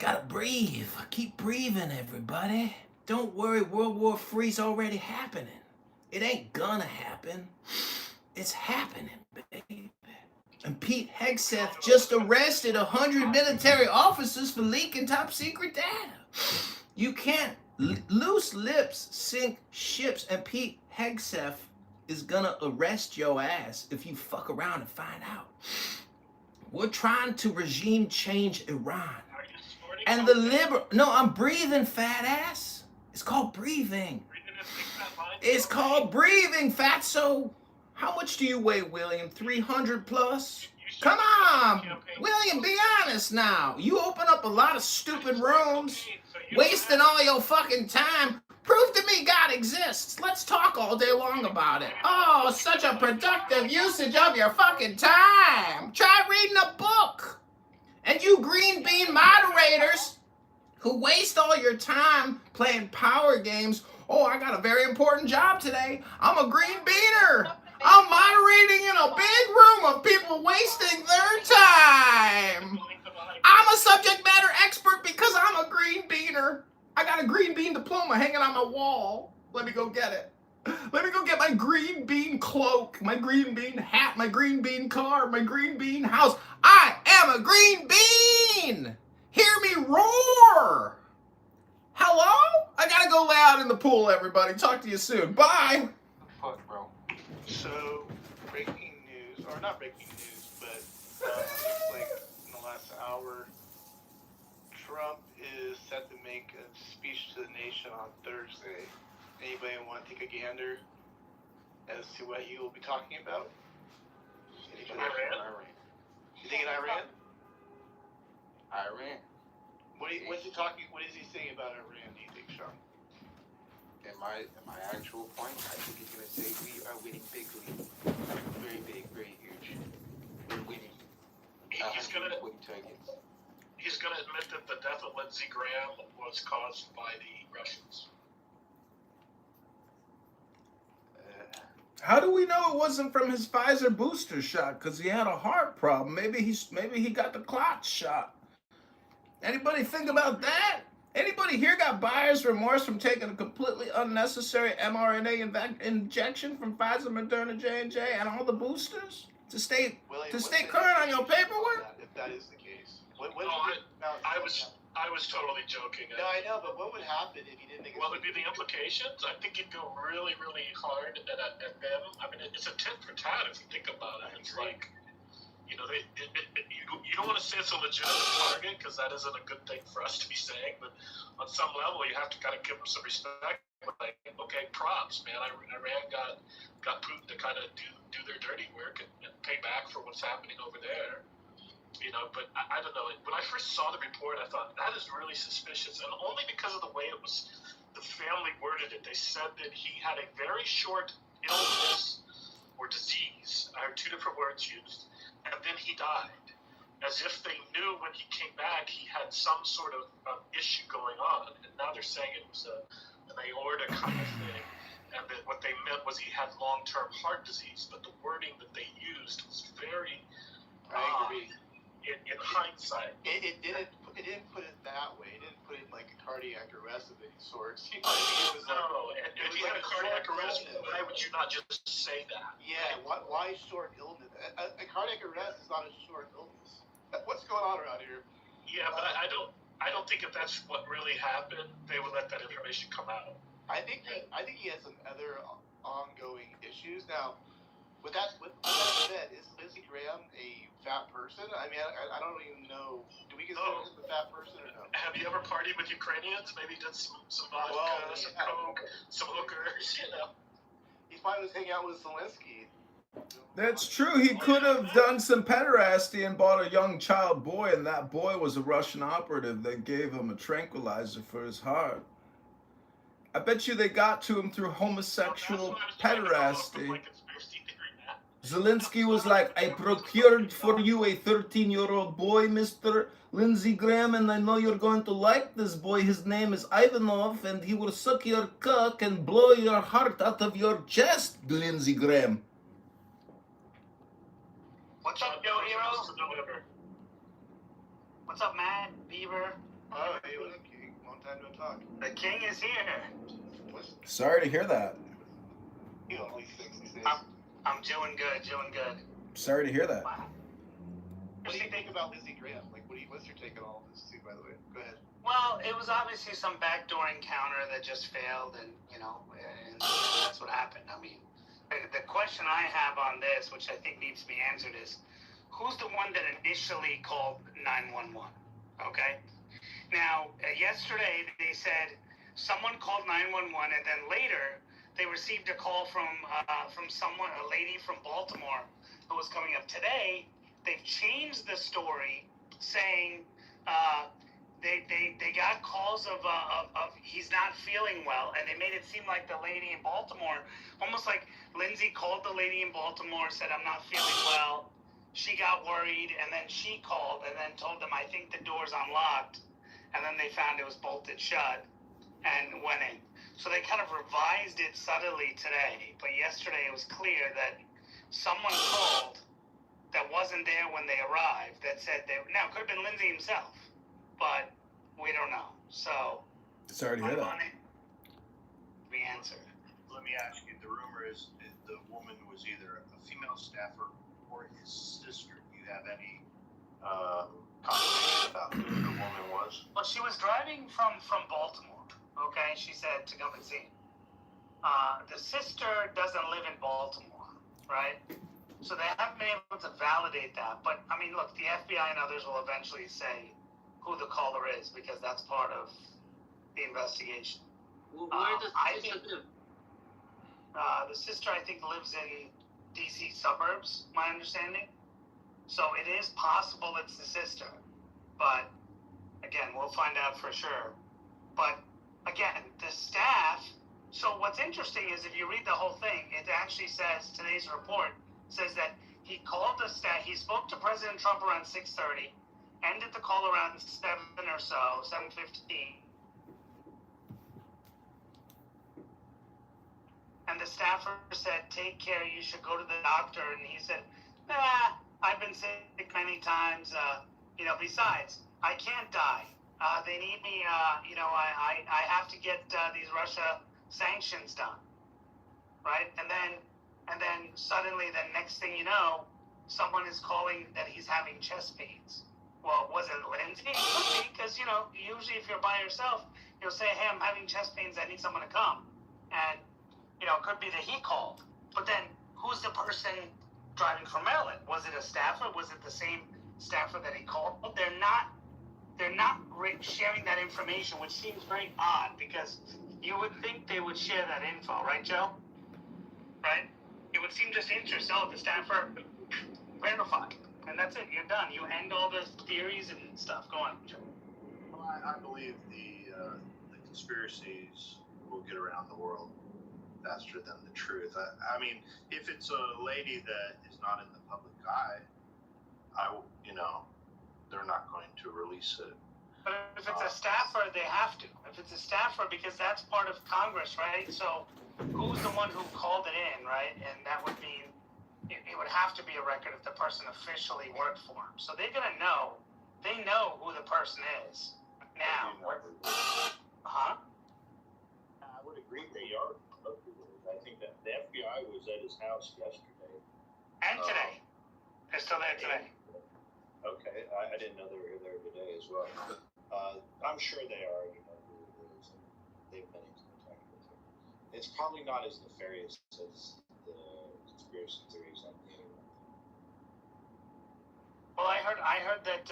Gotta breathe. Keep breathing, everybody. Don't worry, World War III's already happening. It ain't gonna happen. It's happening, baby. And Pete Hegseth just arrested 100 military officers for leaking top secret data. You can't. Loose lips sink ships, and Pete Hegseth is gonna arrest your ass if you fuck around and find out. We're trying to regime change Iran. And the no, I'm breathing, fat ass. It's called breathing. It's called breathing, fatso. How much do you weigh, William? 300 plus? Come on, William, be honest now. You open up a lot of stupid rooms, wasting all your fucking time. Prove to me God exists. Let's talk all day long about it. Oh, such a productive usage of your fucking time. Try reading a book. And you green bean moderators who waste all your time playing power games. Oh, I got a very important job today. I'm a green beaner. I'm moderating in a big room of people wasting their time. I'm a subject matter expert because I'm a green beaner. I got a green bean diploma hanging on my wall. Let me go get it. Let me go get my green bean cloak, my green bean hat, my green bean car, my green bean house. I am a green bean. Hear me roar. Hello? I gotta go lay out in the pool, everybody. Talk to you soon. Bye. Fuck, bro. So, breaking news, or not breaking news, but like in the last hour, Trump is set to make a speech to the nation on Thursday. Anybody want to take a gander as to what he will be talking about? Iran. You think in Iran? Iran. What's he talking? What is he saying about Iran? Do you think, Sean? And my actual point, I think he's gonna say we are winning bigly, very big, very huge. We're winning. He's gonna targets. He's gonna admit that the death of Lindsey Graham was caused by the Russians. How do we know it wasn't from his Pfizer booster shot? Because he had a heart problem. Maybe he got the clot shot. Anybody think about that? Anybody here got buyer's remorse from taking a completely unnecessary mRNA injection from Pfizer, Moderna, J&J, and all the boosters to stay current on your paperwork? If that is the case, I was totally joking. No, I know, but what would happen if he didn't make? What would be the implications? I think you'd go really, really hard at them. I mean, it's a tit for tat if you think about it. It's like, you know, you don't want to say it's a legitimate target because that isn't a good thing for us to be saying. But on some level, you have to kind of give them some respect. Like, okay, props, man. Iran got Putin to kind of do their dirty work and pay back for what's happening over there. You know, but I don't know. When I first saw the report, I thought that is really suspicious, and only because of the way the family worded it. They said that he had a very short illness or disease. I heard two different words used, and then he died, as if they knew when he came back he had some sort of issue going on, and now they're saying it was an aorta kind of thing, and that what they meant was he had long-term heart disease. But the wording that they used was very odd. In hindsight, it didn't put it that way. It didn't put it like a cardiac arrest of any sorts. You know, if you had a cardiac arrest, why would you not just say that? Yeah, why short illness? A cardiac arrest is not a short illness. What's going on around here? Yeah, but I don't think if that's what really happened, they would let that information come out. I think he has some other ongoing issues now. With that said, is Lindsey Graham a fat person? I mean, I don't even know. Do we consider him a fat person or no? Have you ever partied with Ukrainians? Maybe did some vodka, some coke, some hookers, you know? He probably was hanging out with Zelensky. That's true. He could have done some pederasty and bought a young child boy, and that boy was a Russian operative that gave him a tranquilizer for his heart. I bet you they got to him through homosexual pederasty. Zelensky was like, I procured for you a 13-year-old boy, Mr. Lindsey Graham, and I know you're going to like this boy. His name is Ivanov, and he will suck your cock and blow your heart out of your chest, Lindsey Graham. What's up, Joe Hero? What's up, Matt, Beaver, Oh, hey, what up, King? Long time no talk. The king is here. Sorry to hear that. You know, only 66. I'm doing good, doing good. Sorry to hear that. Wow. What do you think about Lindsey Graham? Like, what's your take on all of this, too, by the way? Go ahead. Well, it was obviously some backdoor encounter that just failed, and, and that's what happened. I mean, the question I have on this, which I think needs to be answered, is who's the one that initially called 911? Okay? Now, yesterday they said someone called 911, and then later they received a call from someone, a lady from Baltimore, who was coming up. Today, they've changed the story, saying they got calls of he's not feeling well, and they made it seem like the lady in Baltimore, almost like Lindsay called the lady in Baltimore, said, I'm not feeling well. She got worried, and then she called and then told them, I think the door's unlocked. And then they found it was bolted shut and went in. So they kind of revised it subtly today. But yesterday it was clear that someone called that wasn't there when they arrived that said now it could have been Lindsay himself, but we don't know. So Sorry to hear that. We answered. Let me ask you, the rumor is that the woman was either a female staffer or his sister. Do you have any confirmation about who the woman was? Well, she was driving from Baltimore, okay? She said to come and see him. The sister doesn't live in Baltimore, right? So they haven't been able to validate that. But, I mean, look, the FBI and others will eventually say who the caller is because that's part of the investigation. Well, where does the sister live? The sister, I think, lives in D.C. suburbs, my understanding. So it is possible it's the sister. But, again, we'll find out for sure. But, again, the staff... So what's interesting is if you read the whole thing, it actually says, today's report says that he called the staff, he spoke to President Trump around 6:30, ended the call around 7 or so, 7:15. And the staffer said, take care, you should go to the doctor. And he said, nah, I've been sick many times. Besides, I can't die. They need me, I have to get these Russia sanctions done. Right? And then suddenly, the next thing you know, someone is calling that he's having chest pains. Well, was it Lindsay? It could be, because, usually if you're by yourself, you'll say, hey, I'm having chest pains, I need someone to come. And it could be that he called. But then, who's the person driving from Maryland? Was it a staffer? Was it the same staffer that he called? They're not sharing that information, which seems very odd, because you would think they would share that info, right, Joe? Right? It would seem just interesting. Oh, the staffer verified. And that's it. You're done. You end all the theories and stuff. Go on, Joe. Well, I believe the conspiracies will get around the world faster than the truth. I mean, if it's a lady that is not in the public eye, they're not going to release it. But if it's a staffer, they have to. If it's a staffer, because that's part of Congress, right? So who's the one who called it in, right? And that would mean it would have to be a record if the person officially worked for him. So they're going to know. They know who the person is. Now. I would agree they are. I think that the FBI was at his house yesterday. And today. They're still there today. Okay, I didn't know they were there today as well. I'm sure they already know who it is, and they've been in contact with him. It's probably not as nefarious as the conspiracy theories on the internet. Well, I heard that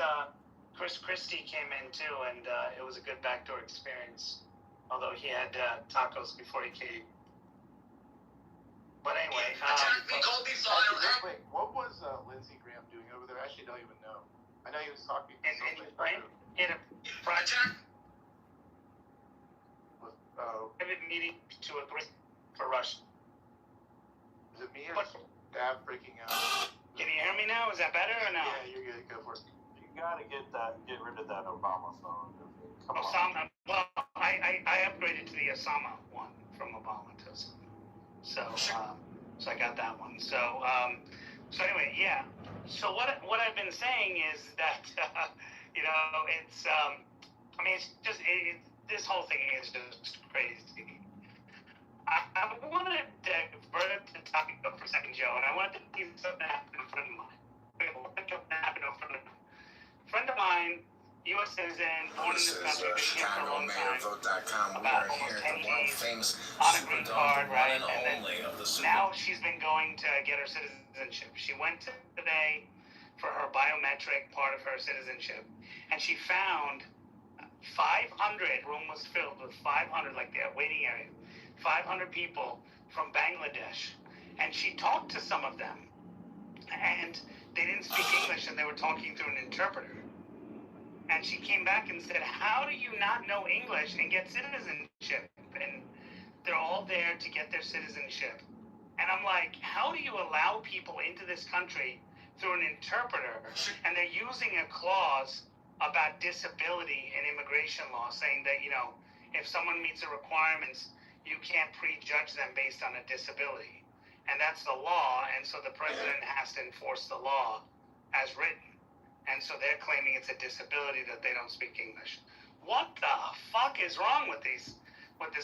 Chris Christie came in too, and it was a good backdoor experience. Although he had tacos before he came. But anyway, Wait, what was Lindsey Graham doing over there? I actually don't even know. I know he was talking to somebody. In a project private meeting to agree for Russia. Is it me or Dab breaking out? Can you hear me now? Is that better or no? Yeah, you're good. Go for it. You gotta get rid of that Obama phone. Osama. Well, I upgraded to the Osama one from Obama to Osama. So I got that one. So anyway, yeah. So what I've been saying is that it's I mean, it's just this whole thing is just crazy. I wanted to divert the topic for a second, Joe, and I wanted to see something happen in front of mine. A friend of mine, U.S. citizen, born in this country, been here for a long time. ChicagoMayorVote.com. We About are here almost at 10 the world days famous on a green card, Superdome, the one right? and And then only of the now she's been going to get her citizenship. She went today for her biometric part of her citizenship, and she found 500, room was filled with 500, like their waiting area, 500 people from Bangladesh. And she talked to some of them, and they didn't speak English, and they were talking through an interpreter. And she came back and said, how do you not know English and get citizenship? And they're all there to get their citizenship. And I'm like, how do you allow people into this country through an interpreter? And they're using a clause about disability in immigration law, saying that, you know, if someone meets the requirements, you can't prejudge them based on a disability. And that's the law, and so the president has to enforce the law as written. And so they're claiming it's a disability that they don't speak English. What the fuck is wrong with this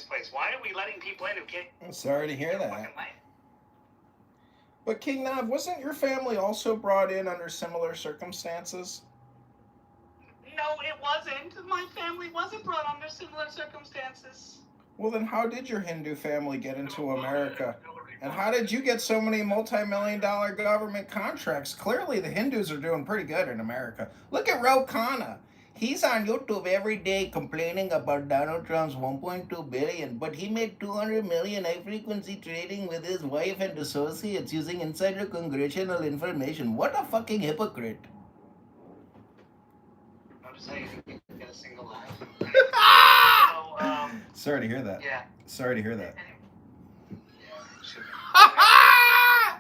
place? Why are we letting people in who can't? I'm sorry to hear that. But King Nav, wasn't your family also brought in under similar circumstances? No, it wasn't. My family wasn't brought under similar circumstances. Well, then how did your Hindu family get into America? And how did you get so many multi-million-dollar government contracts? Clearly, the Hindus are doing pretty good in America. Look at Ro Khanna. He's on YouTube every day complaining about Donald Trump's 1.2 billion, but he made 200 million high-frequency trading with his wife and associates using insider congressional information. What a fucking hypocrite. I'm just saying, you can get a single life. Sorry to hear that. Yeah. Sorry to hear that.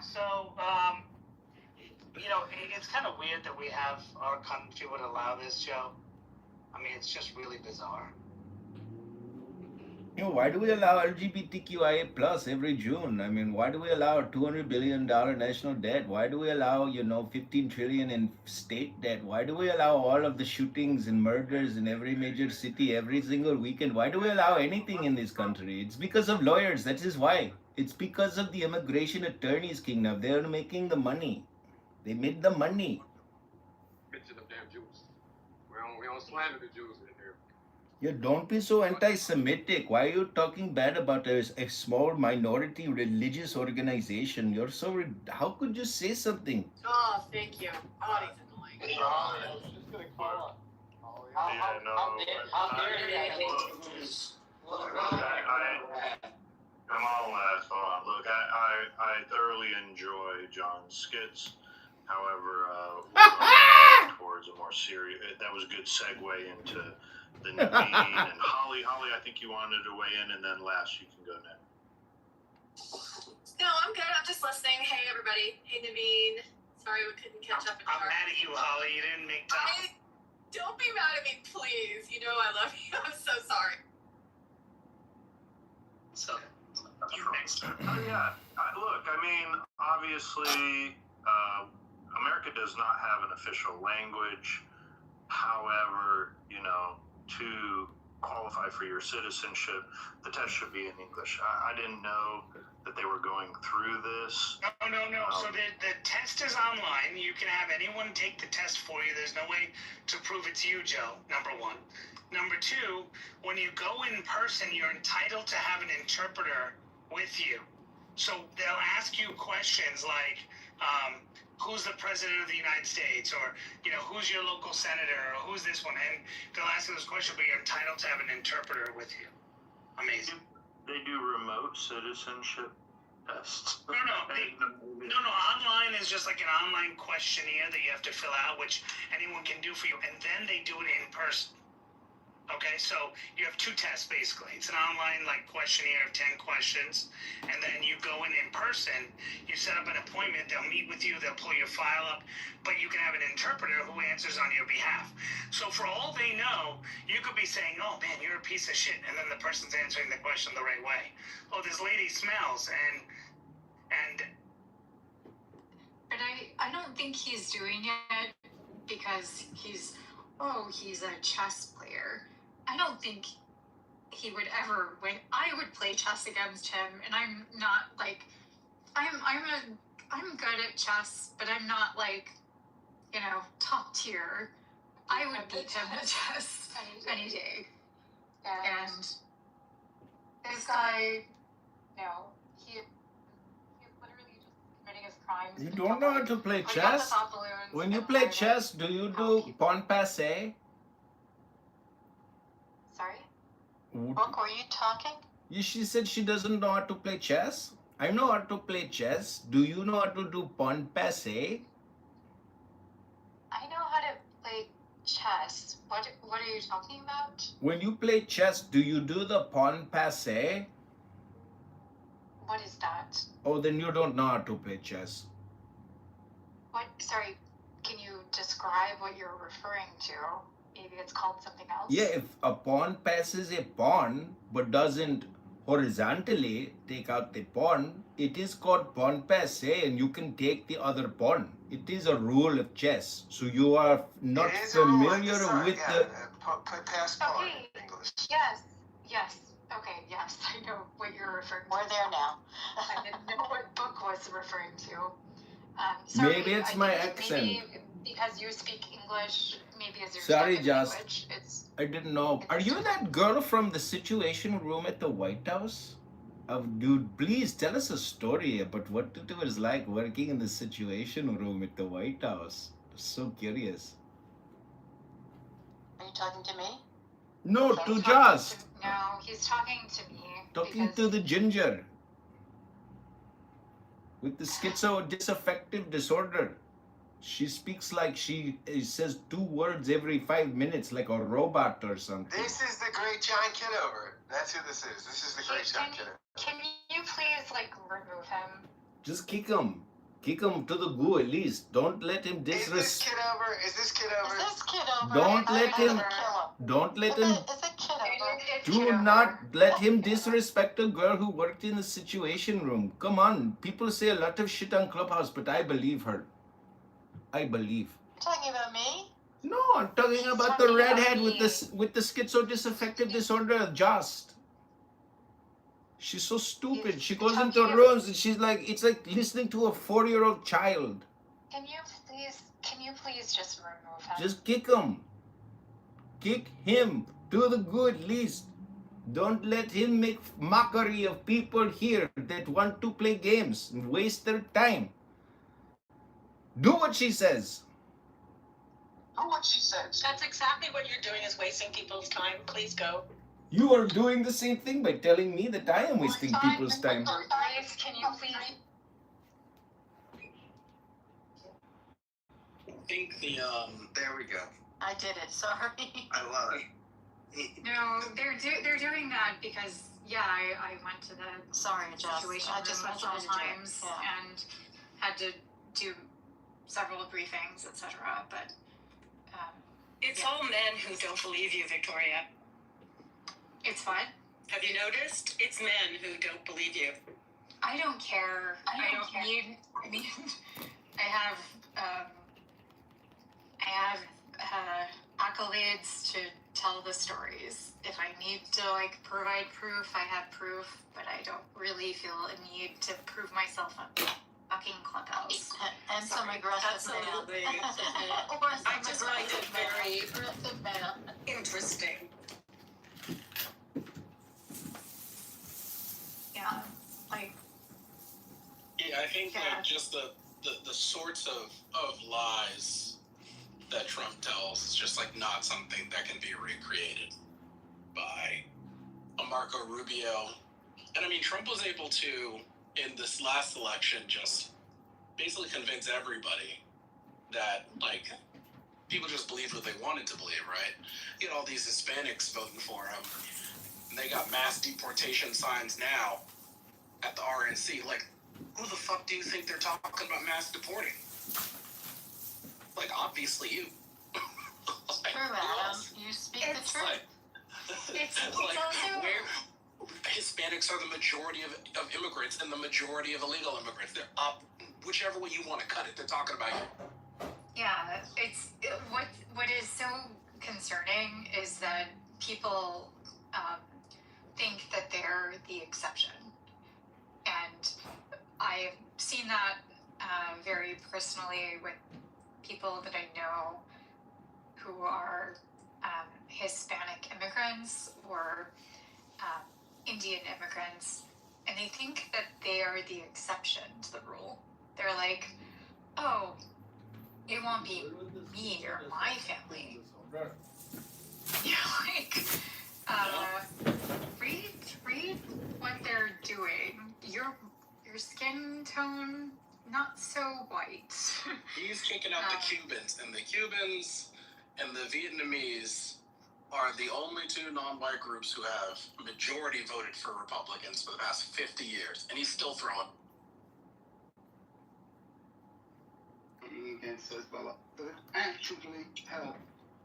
So, you know, it's kind of weird that we have our country would allow this show. I mean, it's just really bizarre. You know, why do we allow LGBTQIA plus every June? I mean, why do we allow a $200 billion national debt? Why do we allow, you know, 15 trillion in state debt? Why do we allow all of the shootings and murders in every major city every single weekend? Why do we allow anything in this country? It's because of lawyers. That is why. It's because of the immigration attorneys, King Nav. They're making the money. They made the money. Bitching them damn Jews. We don't slander the Jews in here. Yeah, don't be so anti-Semitic. Why are you talking bad about a small minority religious organization? You're so... How could you say something? Oh, thank you. Oh, he's annoying. I was just gonna call up. Look, I thoroughly enjoy John's skits. However, towards a more serious. That was a good segue into the Naveen and Holly. Holly, I think you wanted to weigh in, and then last you can go next. No, I'm good. I'm just listening. Hey, everybody. Hey, Naveen. Sorry we couldn't catch up in I'm mad at you, Holly. You didn't make time. Don't be mad at me, please. You know I love you. I'm so sorry. So, you next. Oh yeah. Look, I mean, obviously, America does not have an official language. However, you know, to qualify for your citizenship, the test should be in English. I didn't know that they were going through this. No. So the test is online. You can have anyone take the test for you. There's no way to prove it's you, Joe, number one. Number two, when you go in person, you're entitled to have an interpreter with you. So they'll ask you questions like, who's the president of the United States, or, you know, who's your local senator, or who's this one, and they'll ask you those questions, but you're entitled to have an interpreter with you. Amazing. They do remote citizenship tests. No. Online is just like an online questionnaire that you have to fill out, which anyone can do for you, and then they do it in person. Okay, so you have two tests basically. It's an online like questionnaire of 10 questions, and then you go in person, you set up an appointment, they'll meet with you, they'll pull your file up, but you can have an interpreter who answers on your behalf. So for all they know, you could be saying, oh man, you're a piece of shit, and then the person's answering the question the right way. Oh, this lady smells, and I don't think he's doing it because he's a chess player. I don't think he would ever win. I would play chess against him, and I'm not like I'm good at chess, but I'm not like, you know, top tier. I would beat him at chess any day. And this guy, no, he literally just committing his crimes. You don't know how to play chess? When you play chess, do you do pawn passe? Sorry? Would- Book, were you talking? She said she doesn't know how to play chess. I know how to play chess. Do you know how to do pawn passe? I know how to play chess. What are you talking about? When you play chess, do you do the pawn passe? What is that? Oh, then you don't know how to play chess. What? Sorry, can you describe what you're referring to? Maybe it's called something else. Yeah, if a pawn passes a pawn but doesn't horizontally take out the pawn, it is called pawn passe, and you can take the other pawn. It is a rule of chess. So you are not familiar with the. Pass pawn Okay. in English. Yes. Okay, yes, I know what you're referring to. We're there now. I didn't know what book was referring to. Sorry, Maybe it's I my think accent. Maybe because you speak English, maybe it's your Sorry, second Jas. language. I didn't know. Are you that girl from the Situation Room at the White House? Dude, please tell us a story about what it was like working in the Situation Room at the White House. I'm so curious. Are you talking to me? No, He's to talking Jas. No, he's talking to me. Talking to the ginger with the schizo-disaffective disorder. She speaks like she says 2 words every 5 minutes, like a robot or something. This is the great John Kitover. That's who this is. This is the great John Kitover. Can you please, remove him? Just kick him. Kick him to the goo at least. Don't let him Is this disrespect. kid over? Is this kid over? Is this kid over? Don't let him. Don't let him. Is it kid over? Do not let him disrespect a girl who worked in the Situation Room. Come on. People say a lot of shit on Clubhouse, but I believe her. I believe. You're talking about me? No, I'm talking about the redhead with the schizo-disaffective disorder, Just. She's so stupid. She goes into rooms and she's like, it's like listening to a 4-year-old child. Can you please just remove him? Just kick him. Kick him to the goo at least. Don't let him make mockery of people here that want to play games and waste their time. Do what she says. Do what she says. That's exactly what you're doing, is wasting people's time. Please go. You are doing the same thing by telling me that I am wasting people's time. Please, can you please? I think There we go. I did it. Sorry. I love it. No, they're doing that because I went to the Situation Room multiple times and had to do several briefings, etc. But It's all men who don't believe you, Victoria. it's fun. Have you noticed? It's men who don't believe you. I don't care. I don't need. I mean, I have accolades to tell the stories. If I need to provide proof, I have proof, but I don't really feel a need to prove myself on fucking Clubhouse. And some aggressive Absolutely. man. I just find it very interesting. Yeah, Yeah, I think just the sorts of lies that Trump tells is just not something that can be recreated by a Marco Rubio. And I mean, Trump was able to, in this last election, just basically convince everybody that people just believed what they wanted to believe, right? You had all these Hispanics voting for him, and they got mass deportation signs now at the RNC. Who the fuck do you think they're talking about mass deporting? Obviously you. True, Adam. You speak the truth. it's also Hispanics are the majority of immigrants and the majority of illegal immigrants. They're up, whichever way you want to cut it. They're talking about you. yeah. It's what is so concerning is that people think that they're the exception. And I've seen that very personally with people that I know who are Hispanic immigrants or Indian immigrants, and they think that they are the exception to the rule. They're like, oh, it won't be me or my family. You're like, read what they're doing. Your skin tone, not so white. He's kicking out the Cubans, and the Cubans and the Vietnamese are the only two non-white groups who have majority voted for Republicans for the past 50 years, and he's still throwing. Against Hezbollah, that actively help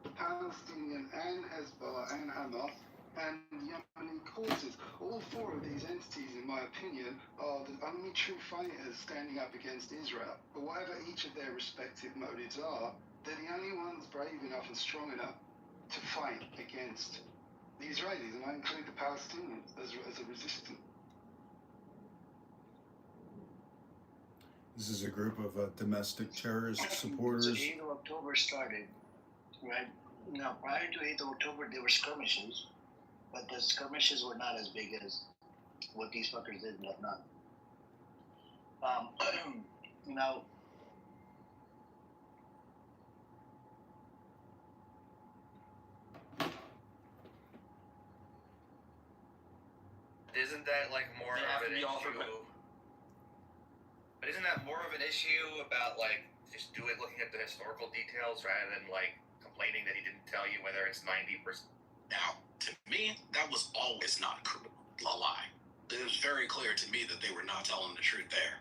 the Palestinian and Hezbollah and Hamas and Yemeni causes. All four of these entities, in my opinion, are the only true fighters standing up against Israel. But whatever each of their respective motives are, they're the only ones brave enough and strong enough to fight against the Israelis, and I include the Palestinians as a resistance. This is a group of domestic terrorist supporters. So 8th of October started, right? Now, prior to 8th of October, there were skirmishes, but the skirmishes were not as big as what these fuckers did in Lebanon. Now, isn't that like more of an issue? But isn't that more of an issue about like just looking at the historical details rather than like complaining that he didn't tell you whether it's 90%? Now, to me, that was always not a lie. It was very clear to me that they were not telling the truth there.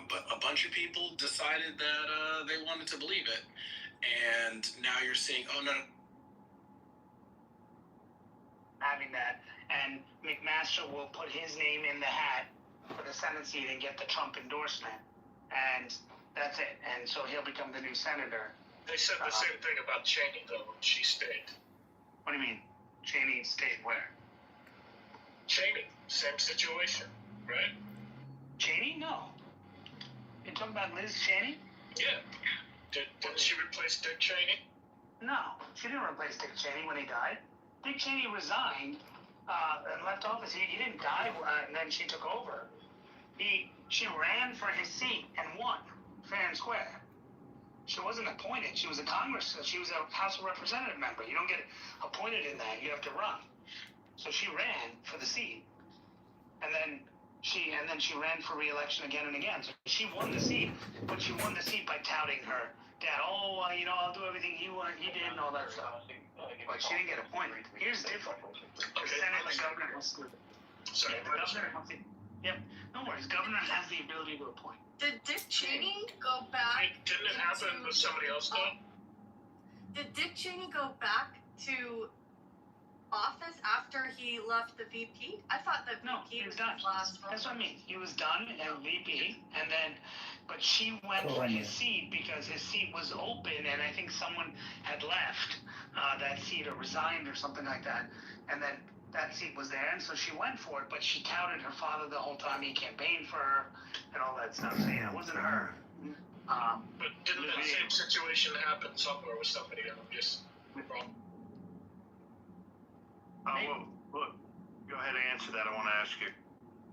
But a bunch of people decided that they wanted to believe it. And now you're seeing, oh no. Having that, and McMaster will put his name in the hat for the Senate seat and get the Trump endorsement. And that's it. And so he'll become the new senator. They said the same thing about Cheney, though. She stayed. What do you mean? Cheney stayed where? Cheney, same situation, right? Cheney? No. You're talking about Liz Cheney? Yeah. Didn't she replace Dick Cheney? No, she didn't replace Dick Cheney when he died. Dick Cheney resigned and left office. He didn't die, and then she took over. She ran for his seat and won, fair and square. She wasn't appointed. She was a She was a House of Representative member. You don't get appointed in that. You have to run. So she ran for the seat, and then she ran for re-election again and again. So she won the seat, but she won the seat by touting her dad. Oh, I'll do everything he did and all that stuff. But she didn't get appointed. Here's different. The Senate, the governor has to. Sorry, the governor has to. Yep. No worries. Governor has the ability to appoint. Did Dick Cheney go back? Didn't it happen with somebody else, though? Did Dick Cheney go back to office after he left the VP? I thought the VP was done. his last role. That's what I mean. He was done and VP, and then, but she went for his seat because his seat was open, and I think someone had left that seat or resigned or something like that, and then that seat was there, and so she went for it, but she touted her father the whole time. He campaigned for her and all that stuff. So yeah, it wasn't her. But didn't that same situation happen somewhere with somebody else? Wrong. Look, go ahead and answer that. I want to ask you.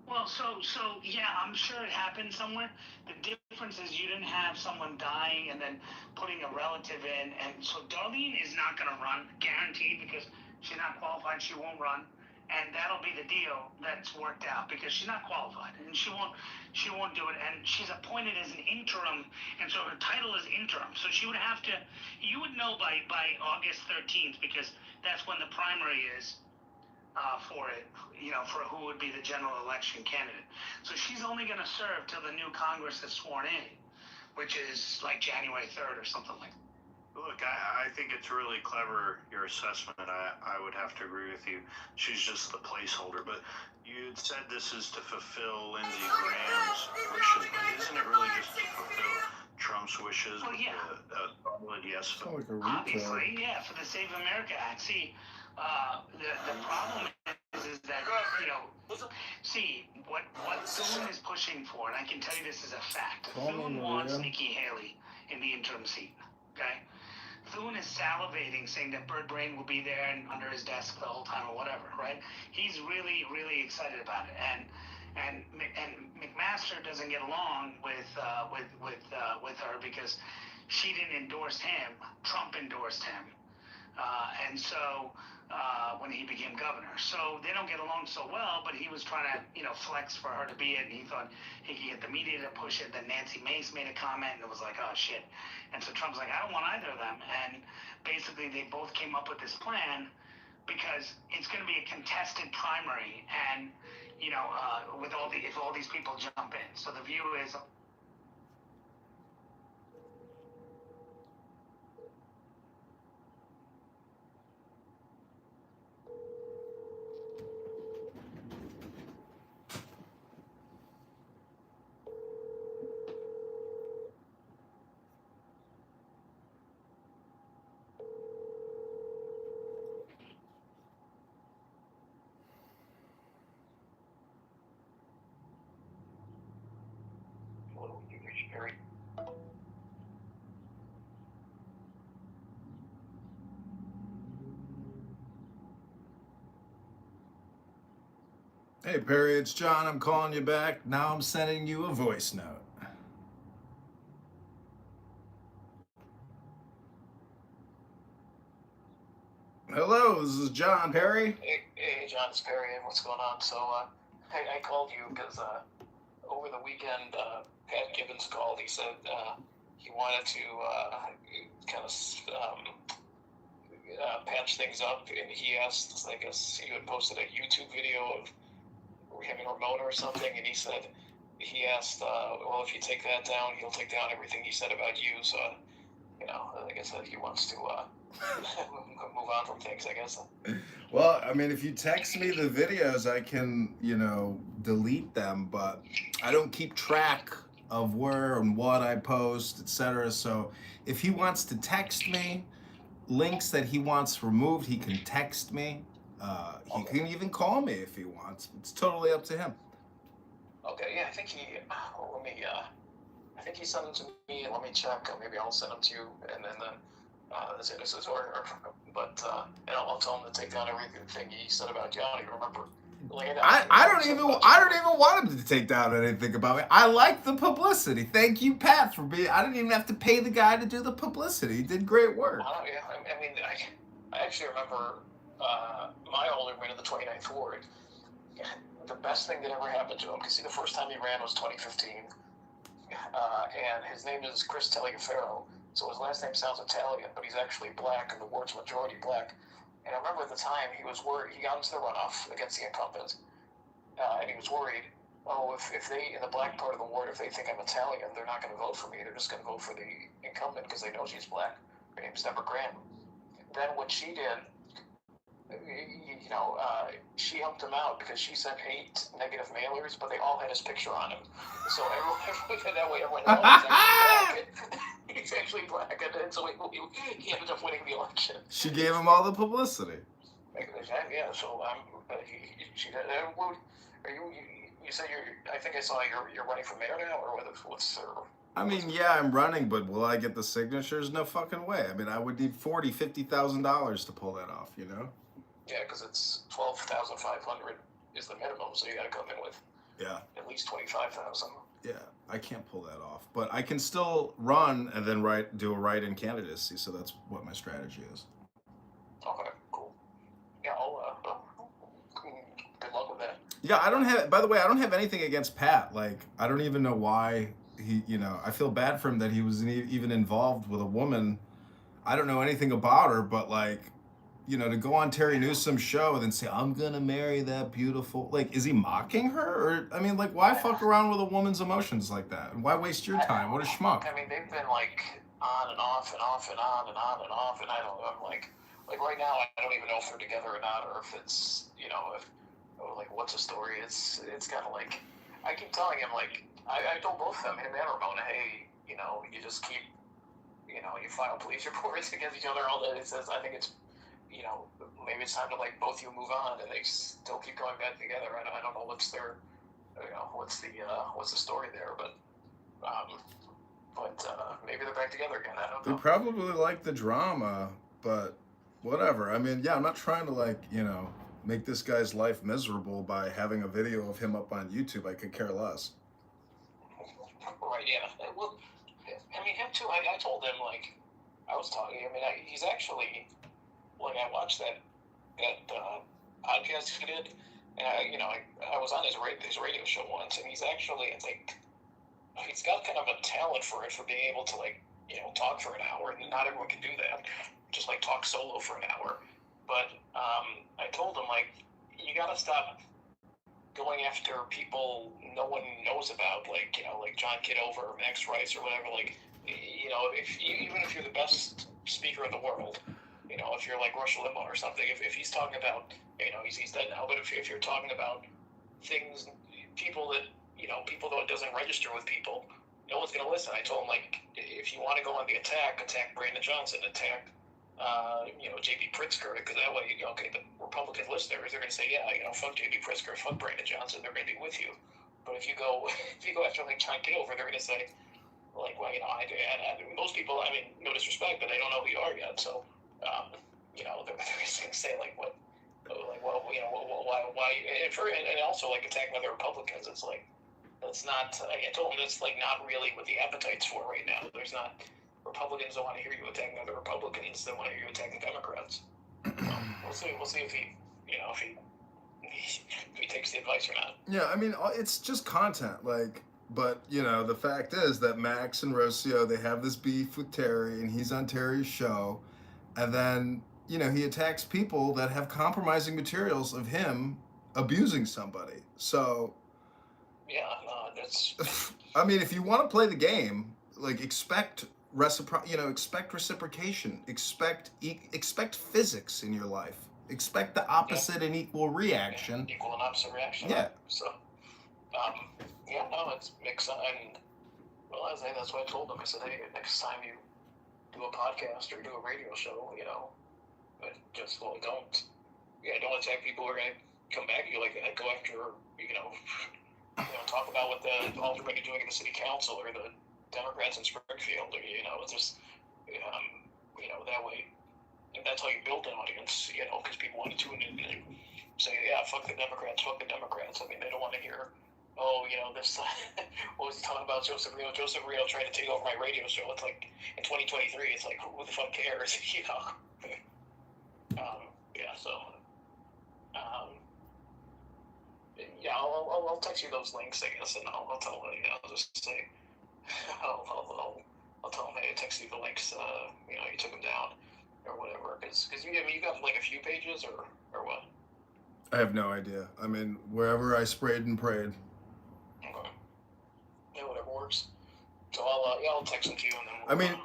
Well, so yeah, I'm sure it happened somewhere. The difference is you didn't have someone dying and then putting a relative in, and so Darlene is not going to run, guaranteed, because she's not qualified. She won't run, and that'll be the deal that's worked out because she's not qualified, and she won't do it. And she's appointed as an interim, and so her title is interim. So she would have to. You would know by August 13th because that's when the primary is. For it, for who would be the general election candidate. So she's only going to serve till the new Congress is sworn in, which is like January 3rd or something like that. Look, I think it's really clever, your assessment. I would have to agree with you. She's just the placeholder. But you said this is to fulfill Lindsey Graham's wishes, but isn't it really just to fulfill Trump's wishes? Well, yeah. Yes. Like a obviously, yeah, for the Save America Act. See, The problem is that, you know, see, what Thune is pushing for, and I can tell you this is a fact. Thune wants Nikki Haley in the interim seat, okay? Thune is salivating, saying that Bird Brain will be there and under his desk the whole time or whatever, right? He's really, really excited about it, and McMaster doesn't get along with her because she didn't endorse him. Trump endorsed him, and so when he became governor, so they don't get along so well. But he was trying to, you know, flex for her to be it, and he thought he could get the media to push it. Then Nancy Mace made a comment, and it was like, oh shit. And so Trump's like, I don't want either of them. And basically, they both came up with this plan because it's going to be a contested primary, and you know, with if all these people jump in. So the view is. Hey Perry, it's John. I'm calling you back. Now I'm sending you a voice note. Hello, this is John Perry. Hey John, it's Perry. What's going on? So I called you because over the weekend Pat Gibbons called. He said he wanted to kind of patch things up, and he asked, I guess you had posted a YouTube video of him and Ramona or something, and he asked, well, if you take that down, he'll take down everything he said about you. So, you know, I guess that he wants to move on from things, I guess. Well, I mean, if you text me the videos, I can, you know, delete them, but I don't keep track of where and what I post, etc. So if he wants to text me links that he wants removed, he can text me. He can even call me if he wants. It's totally up to him. Okay, yeah, I think he sent them to me, and let me check. Maybe I'll send them to you, and then and I'll tell him to take down everything he said about you. I don't even remember. I don't even want him to take down anything about me. I like the publicity. Thank you, Pat, for being. I didn't even have to pay the guy to do the publicity. He did great work. Yeah, I mean, I actually remember my older win in the 29th Ward. The best thing that ever happened to him, because the first time he ran was 2015, and his name is Chris Taliaferro. So his last name sounds Italian, but he's actually black, and the ward's majority black. And I remember at the time he was worried. He got into the runoff against the incumbent, and he was worried. Oh, if they in the black part of the ward, if they think I'm Italian, they're not going to vote for me. They're just going to vote for the incumbent because they know she's black. Her name's Deborah Graham. Then what she did, she helped him out because she sent 8 negative mailers, but they all had his picture on him. So everyone that way, everyone knows he's actually black, and so he ended up winning the election. She gave him all the publicity. Yeah, so she did. You said I think I saw you're running for mayor now, or what's? I mean, yeah, I'm running, but will I get the signatures? No fucking way. I mean, I would need $50,000 to pull that off, you know? Yeah, because it's $12,500 is the minimum, so you got to come in with at least $25,000. Yeah, I can't pull that off, but I can still run and then do a write-in candidacy. So that's what my strategy is. Okay, cool. Yeah, good luck with that. Yeah, I don't have. By the way, I don't have anything against Pat. Like, I don't even know why he. You know, I feel bad for him that he was even involved with a woman. I don't know anything about her, but like, you know, to go on Terry Newsom's show and then say, I'm gonna marry that beautiful, like, is he mocking her? Or, I mean, like, why fuck around with a woman's emotions like that? Why waste your time? What a schmuck. I mean, they've been, like, on and off and off and on and on and off, and I don't know, I'm like right now, I don't even know if they're together or not, or if it's, you know, what's the story? It's kind of like, I keep telling him, like, I told both of them, him and Ramona, hey, you know, you just keep, you know, you file police reports against each other, all that. It says, I think it's, you know, maybe it's time to like both you move on and they still keep going back together. I don't know what's their, what's the story there, but maybe they're back together again. I don't They know. probably like the drama, but whatever. I mean, yeah, I'm not trying to like, make this guy's life miserable by having a video of him up on YouTube. I could care less. Right, yeah. Well, I mean, him too, I told him, like, I was talking, I mean, he's actually, like, I watched that podcast he did, and I was on his radio show once, and he's actually, I think, he's got kind of a talent for being able to, like, talk for an hour, and not everyone can do that, just, like, talk solo for an hour, but, I told him, like, you gotta stop going after people no one knows about, like John Kitover or Max Rice or whatever. Like, even if you're the best speaker in the world, if you're like Rush Limbaugh or something, if he's talking about, he's dead now, but if you're talking about things, people that it doesn't register with people, no one's gonna listen. I told him, like, if you want to go on the attack Brandon Johnson, attack J.B. Pritzker, because that way, the Republican listeners, they're going to say, yeah, fuck J.B. Pritzker, fuck Brandon Johnson, they're going to be with you. But if you go after, like, John Kitover, they're going to say, like, well, most people, I mean, no disrespect, but they don't know who you are yet, so, they're just going to say, like, what, like, well, why, and also, like, attacking other Republicans, it's like, that's not, I told them that's, like, not really what the appetite's for right now. There's not, Republicans don't want to hear you attacking other Republicans. They want to hear you attacking Democrats. We'll see if he takes the advice or not. Yeah, I mean, it's just content, like, but, the fact is that Max and Rocio, they have this beef with Terry, and he's on Terry's show, and then, he attacks people that have compromising materials of him abusing somebody. So, yeah, that's... I mean, if you want to play the game, like, expect reciprocation, expect physics in your life, expect the opposite and equal reaction. Equal and opposite reaction. Yeah. So, it makes sense. And, well, that's what I told them. I said, hey, next time you do a podcast or do a radio show, just, well, don't attack people who are going to come back at you like that. Go after, talk about what the Aldermen are doing in the city council or the Democrats in Springfield, or, just, that way, and that's how you build an audience, because people want to tune in and say, yeah, fuck the Democrats. I mean, they don't want to hear, this, what was he talking about, Joseph Rio? Joseph Rio tried to take over my radio show. It's like, in 2023, it's like, who the fuck cares, I'll text you those links, I guess, and I'll tell them, just say, I'll tell them, hey, I text you the links, you took them down, or whatever, because you got, like, a few pages, or what? I have no idea. I mean, wherever I sprayed and prayed. Okay. Yeah, whatever works. So I'll text them to you, and then I mean,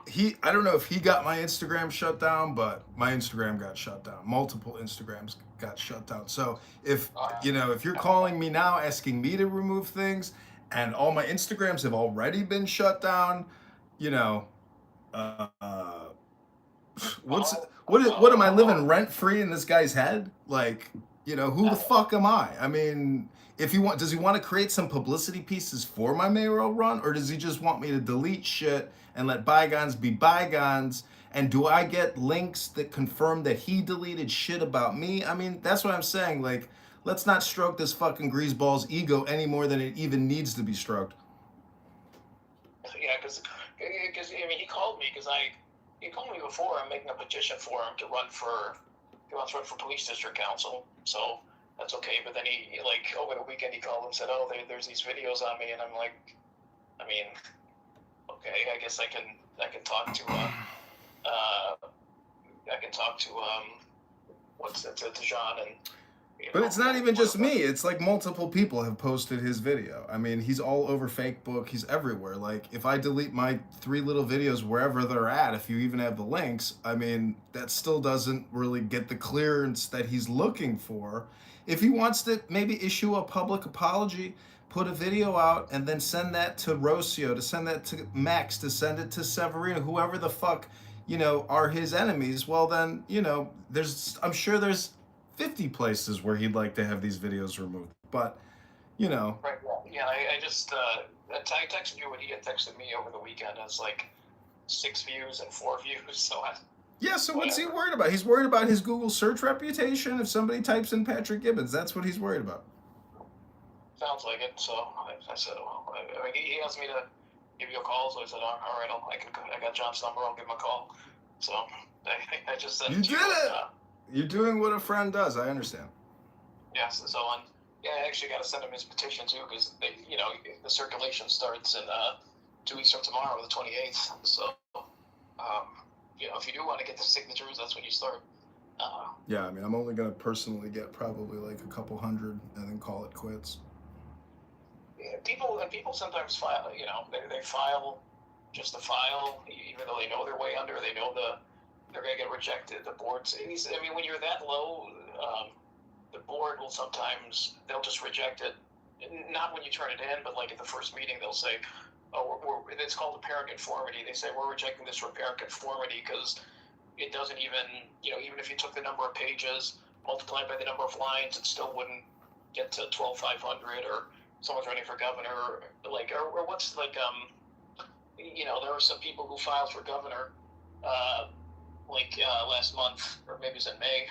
I don't know if he got my Instagram shut down, but my Instagram got shut down. Multiple Instagrams got shut down. So if you're calling me now asking me to remove things, and all my Instagrams have already been shut down, what am I living rent free in this guy's head? Like, who the fuck am I? I mean, does he want to create some publicity pieces for my mayoral run, or does he just want me to delete shit and let bygones be bygones? And do I get links that confirm that he deleted shit about me? I mean, that's what I'm saying. Like, let's not stroke this fucking greaseball's ego any more than it even needs to be stroked. Yeah, because I mean, he called me before. I'm making a petition for him to run for. He wants to run for police district council, so that's okay. But then he, like, over the weekend, he called and said, "Oh, there's these videos on me," and I'm like, I mean, okay, I guess I can talk to to John and. But it's not even just me. It's like multiple people have posted his video. I mean, he's all over Facebook. He's everywhere. Like, if I delete my 3 little videos wherever they're at, if you even have the links, I mean, that still doesn't really get the clearance that he's looking for. If he wants to maybe issue a public apology, put a video out, and then send that to Rocio, to send that to Max, to send it to Severino, whoever the fuck are his enemies, well then, I'm sure there's 50 places where he'd like to have these videos removed. But, Right. Well, yeah. I just I texted you what he had texted me over the weekend. It's like 6 views and 4 views. So yeah, so what's he worried about? He's worried about his Google search reputation. If somebody types in Patrick Gibbons, that's what he's worried about. sounds like it. So I said, well, I mean, he asked me to give you a call, so I said, all right, I got John's number. I'll give him a call. So I just said, You did it. You're doing what a friend does. I understand. Yes. So on. Yeah, I actually got to send him his petition too, because the circulation starts in 2 weeks from tomorrow, the 28th. So, if you do want to get the signatures, that's when you start. Yeah, I mean, I'm only gonna personally get probably like a couple hundred, and then call it quits. Yeah, people sometimes file. They file just to file, even though they know their way under. They know they're gonna get rejected. The boards. I mean, when you're that low. The board will sometimes, they'll just reject it. Not when you turn it in, but like at the first meeting, they'll say, it's called apparent conformity. They say, we're rejecting this for apparent conformity because it doesn't even, even if you took the number of pages, multiplied by the number of lines, it still wouldn't get to 12,500, or someone's running for governor, or what's like, there were some people who filed for governor, last month, or maybe it was in May,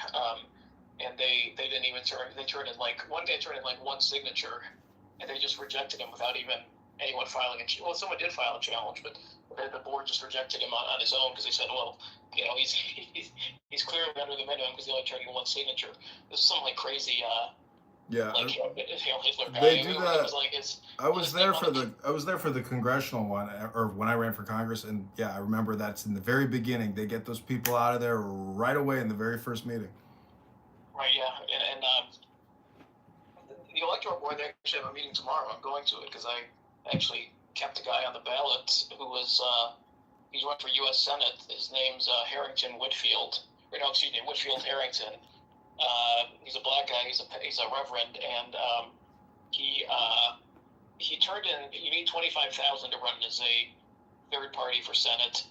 and they didn't even turned in one day turned in one signature, and they just rejected him without even anyone filing someone did file a challenge, but the board just rejected him on his own, because they said, well, he's clearly under the minimum because he only turned in one signature. This is some crazy yeah, Hitler guy. They do that. It was like I was there for the congressional one, or when I ran for Congress, and yeah, I remember that's in the very beginning. They get those people out of there right away in the very first meeting. Right, yeah, and the electoral board, they actually have a meeting tomorrow. I'm going to it because I actually kept a guy on the ballot who was he's running for U.S. Senate. His name's Whitfield Harrington. He's a black guy. He's a reverend, and he turned in. You need 25,000 to run as a third party for Senate,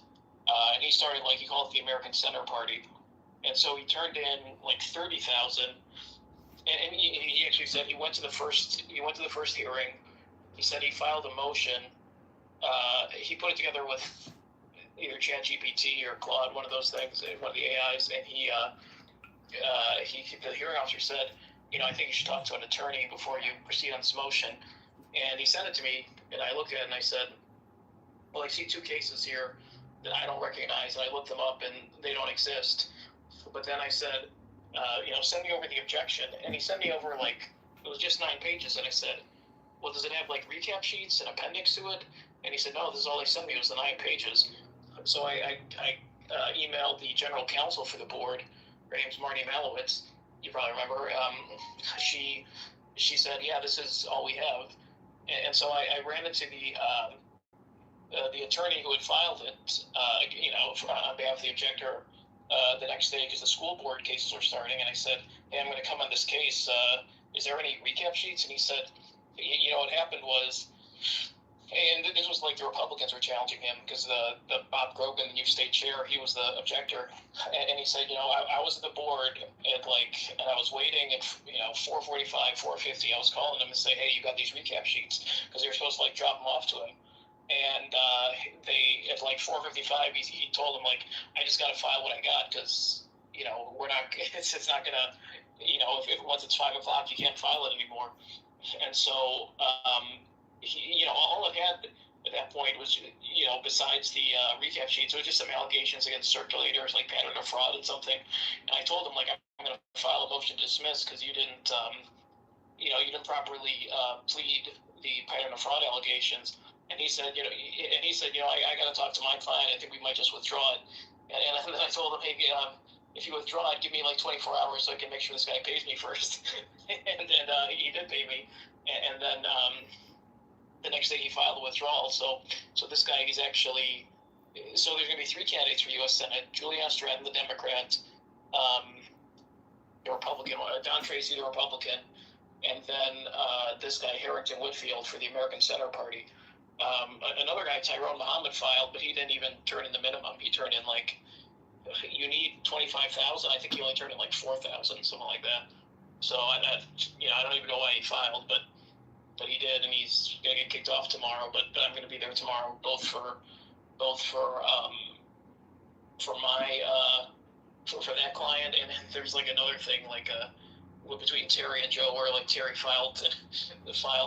and he started he called it the American Center Party. And so he turned in 30,000, and he actually said he went to the first hearing. He said he filed a motion. He put it together with either ChatGPT or Claude, one of those things, one of the AIs, and the hearing officer said, I think you should talk to an attorney before you proceed on this motion. And he sent it to me, and I looked at it and I said, well, I see 2 cases here that I don't recognize, and I looked them up and they don't exist. But then I said, send me over the objection. And he sent me over it was just 9 pages. And I said, well, does it have recap sheets and appendix to it? And he said, no, this is all they sent me was the 9 pages. So I emailed the general counsel for the board. Her name's Marty Malowitz. You probably remember. She said, yeah, this is all we have. And so I ran into the attorney who had filed it, on behalf of the objector, the next day, because the school board cases were starting, and I said, hey, I'm going to come on this case. Is there any recap sheets? And he said, what happened was, and this was the Republicans were challenging him, because the Bob Grogan, the new state chair, he was the objector, and he said, I was at the board at and I was waiting at 4:45, 4:50. I was calling him and say, hey, you got these recap sheets, because they were supposed to drop them off to him. And they at 4:55, he told them I just got to file what I got, because we're not. It's not gonna. If once it's 5 o'clock, you can't file it anymore. And so all it had at that point was besides the recap sheets, it was just some allegations against circulators pattern of fraud and something. And I told him I'm going to file a motion to dismiss because you didn't properly plead the pattern of fraud allegations. And he said, I got to talk to my client. I think we might just withdraw it. And then I told him, hey, if you withdraw it, give me 24 hours so I can make sure this guy pays me first. and he did pay me. And then the next day he filed a withdrawal. So this guy, he's actually, so there's going to be 3 candidates for U.S. Senate: Julian Stratton, the Democrat, the Republican, Don Tracy, the Republican, and then this guy, Harrington Whitfield, for the American Center Party. Another guy, Tyrone Muhammad, filed, but he didn't even turn in the minimum. He turned in like, you need 25,000. I think he only turned in like 4,000, something like that. So I don't even know why he filed, but he did, and he's gonna get kicked off tomorrow. But I'm gonna be there tomorrow, both for that client, and then there's like another thing like between Terry and Joe, where like Terry filed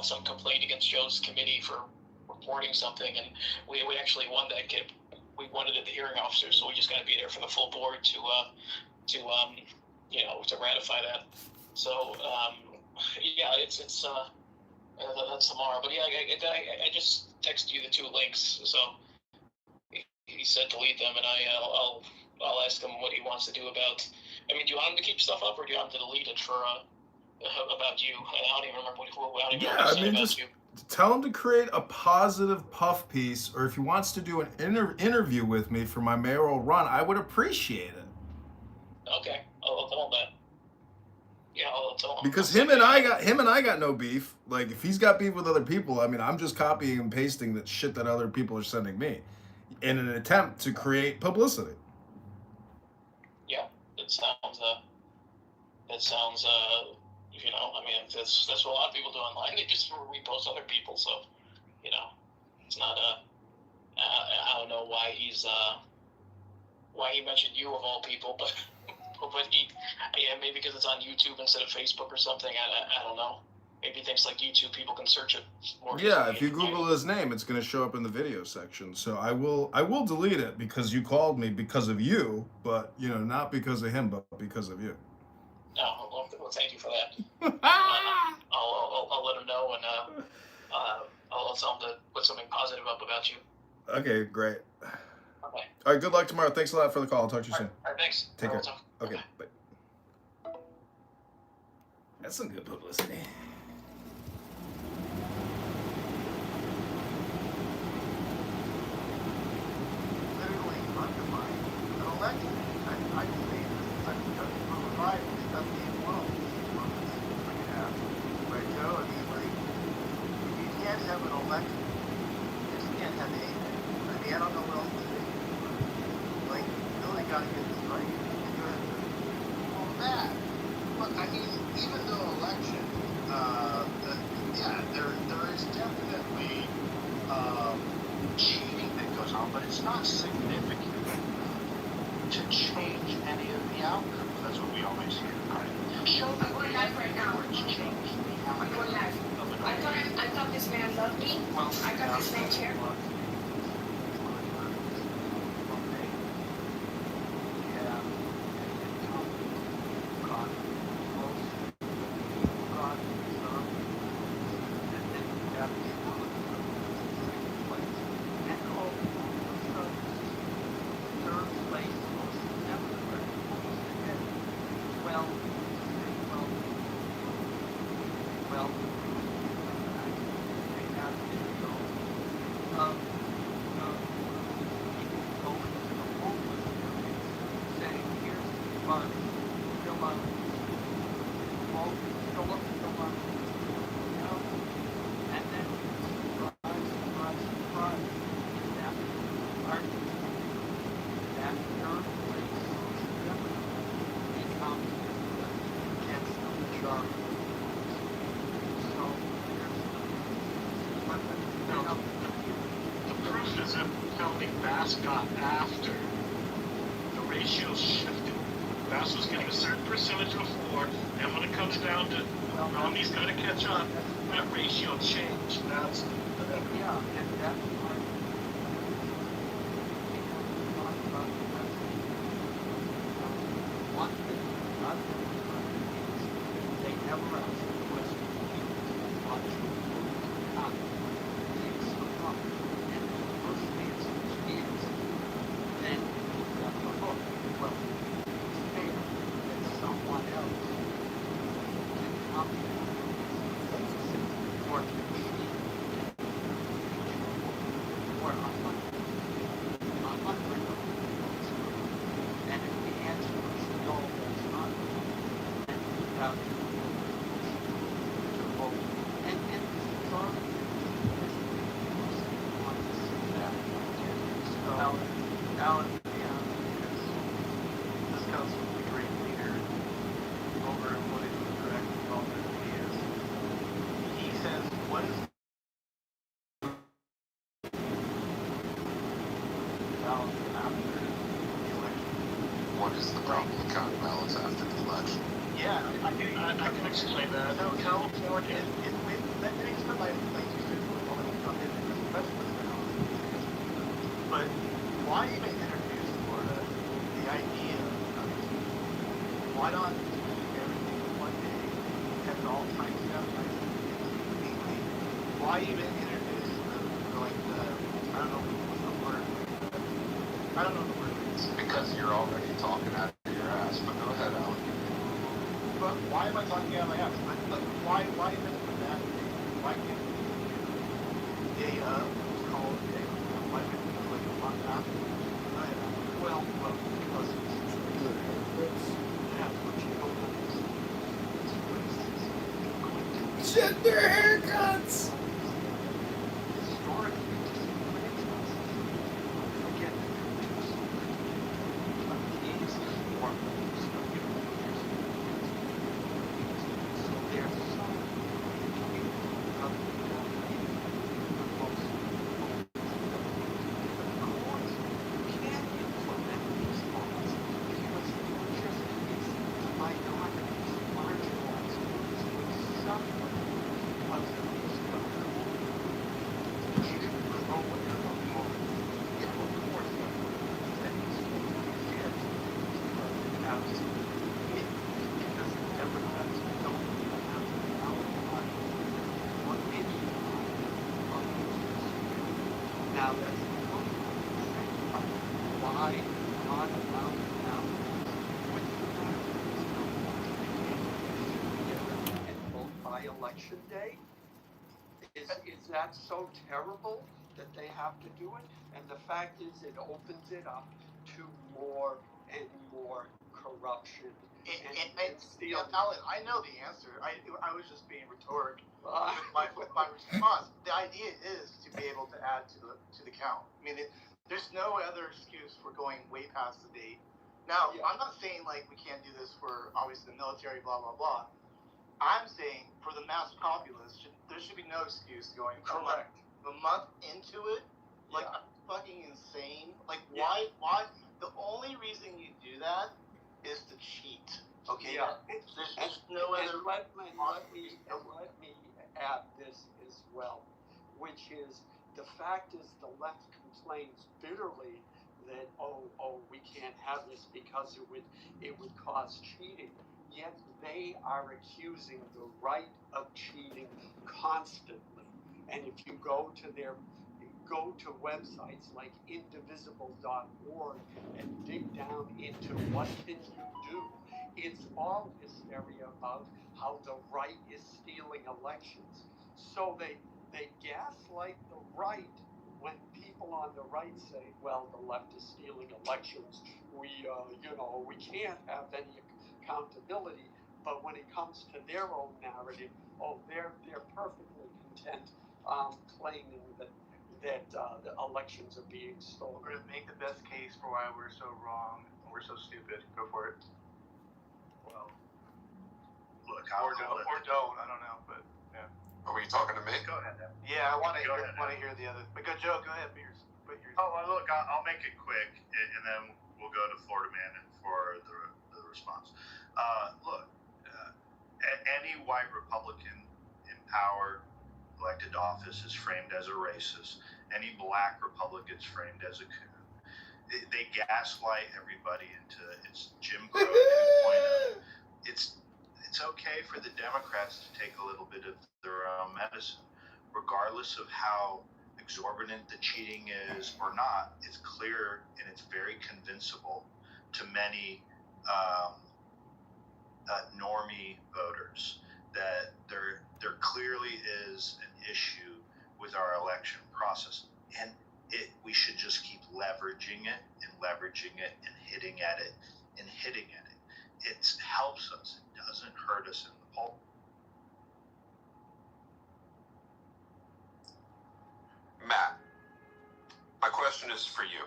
some complaint against Joe's committee for reporting something, and we actually won that case. We won it at the hearing officer, so we just got to be there for the full board to ratify that. So it's that's tomorrow. But yeah, I just texted you the 2 links, so he said delete them, and I'll ask him what he wants to do about. I mean, do you want him to keep stuff up, or do you want him to delete it for about you? I don't even remember what he said about just you. tell him to create a positive puff piece, or if he wants to do an interview with me for my mayoral run, I would appreciate it. Okay, I'll tell him that. Yeah, I'll tell him. Because him and I got no beef. Like, if he's got beef with other people, I mean, I'm just copying and pasting that shit that other people are sending me in an attempt to create publicity. Yeah, it sounds I mean, that's what a lot of people do online. They just repost other people, so it's not I don't know why he mentioned you of all people, but maybe because it's on YouTube instead of Facebook or something. I don't know. Maybe he thinks like YouTube people can search it more. Yeah, if you Google his name, it's going to show up in the video section. So I will delete it because you called me because of you, but not because of him, but because of you. No, well, thank you for that. I'll let him know, and I'll tell him to put something positive up about you. Okay, great. Okay. All right, good luck tomorrow. Thanks a lot for the call. I'll talk to you soon. All right, thanks. Take care. Okay, bye. That's some good publicity. Literally undermine an election. I just think this is such a provider. It doesn't even one of these moments we can have. Right, Joe? I mean, like, you can't have an election. You just can't have anything. I mean, I don't know what else to say. Like, you really got to get this right. And you have to. Well, that. But, I mean, even though election, there is definitely cheating that goes on, but it's not significant enough to change any of the outcomes. That's what we always hear, right? Show me where it's changed the outcome of an election. I thought this man loved me. Well, I got this man chair. The proof is if County Bass got after, the ratio's shifted. Bass was getting a certain percentage before, and when it comes down to Romney's got to catch up, that ratio changed. That's and that's Alan, yeah, this comes from the great leader over in politically correct alternate ideas. He says, what is balance after the election? What is the problem with counting ballots after the election? Yeah, I can explain that. So California, that takes the life of things to come in as a specialist analysis. But why even introduce Florida the idea of why not do everything in one day, have it all timed out nice and neatly? Why even introduce I don't know what's the word. I don't know the word. It's because you're already talking out of your ass, but go ahead, Alan. But why am I talking out of my ass? Why even put that? Why can't we do day of, it's called day of, why can't we do like a month after? Well, because it's good. That's what you don't understand. It's racist. Gender haircuts. Historically, again, these form now that's why not allow now with the and vote by election day? Is that so terrible that they have to do it? And the fact is, it opens it up to more and more corruption and stealing. Alan, I know the answer. I was just being rhetoric with my response. The idea is to be able to add to the count. I mean, there's no other excuse for going way past the date. Now, I'm not saying like we can't do this for obviously the military, blah blah blah. I'm saying for the mass populace, there should be no excuse going a month into it. Like fucking insane. Like why? The only reason you do that is to cheat. Okay. Yeah. There's no other. Let me add this as well, which is the fact is the left complains bitterly that we can't have this because it would cause cheating. Yet they are accusing the right of cheating constantly. And if you go to websites like indivisible.org and dig down into what can you do, it's all hysteria about how the right is stealing elections. So they gaslight the right when people on the right say, well, the left is stealing elections. We can't have any accountability, but when it comes to their own narrative, they're perfectly content claiming that the elections are being stolen. We're gonna make the best case for why we're so wrong and we're so stupid. Go for it. Well, look, or don't. I don't know, but yeah. Are we talking to me? Go ahead. Yeah, I want to hear the other. But go, Joe. Go ahead. Put your. Oh, well, look, I'll make it quick, and then we'll go to Florida Man for the response. Any white Republican in power, elected to office, is framed as a racist. Any black Republican is framed as a coon. They gaslight everybody into it's Jim Crow 2.0. It's okay for the Democrats to take a little bit of their own medicine, regardless of how exorbitant the cheating is or not. It's clear and it's very convincible to many normie voters that there clearly is an issue with our election process, and we should just keep leveraging it and hitting at it. It helps us. It doesn't hurt us in the poll. Matt, my question is for you.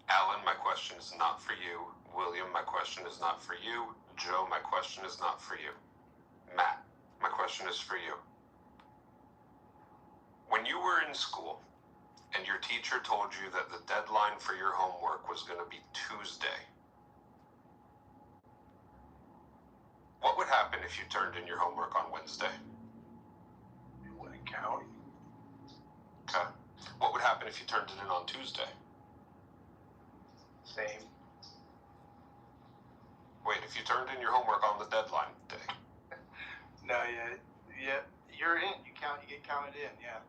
Alan, my question is not for you. William, my question is not for you. Joe, my question is not for you. Matt, my question is for you. When you were in school and your teacher told you that the deadline for your homework was going to be Tuesday, what would happen if you turned in your homework on Wednesday? It wouldn't count. Okay. What would happen if you turned it in on Tuesday? Same. Wait, if you turned in your homework on the deadline day? No, yeah, you're in. You get counted in. Yeah.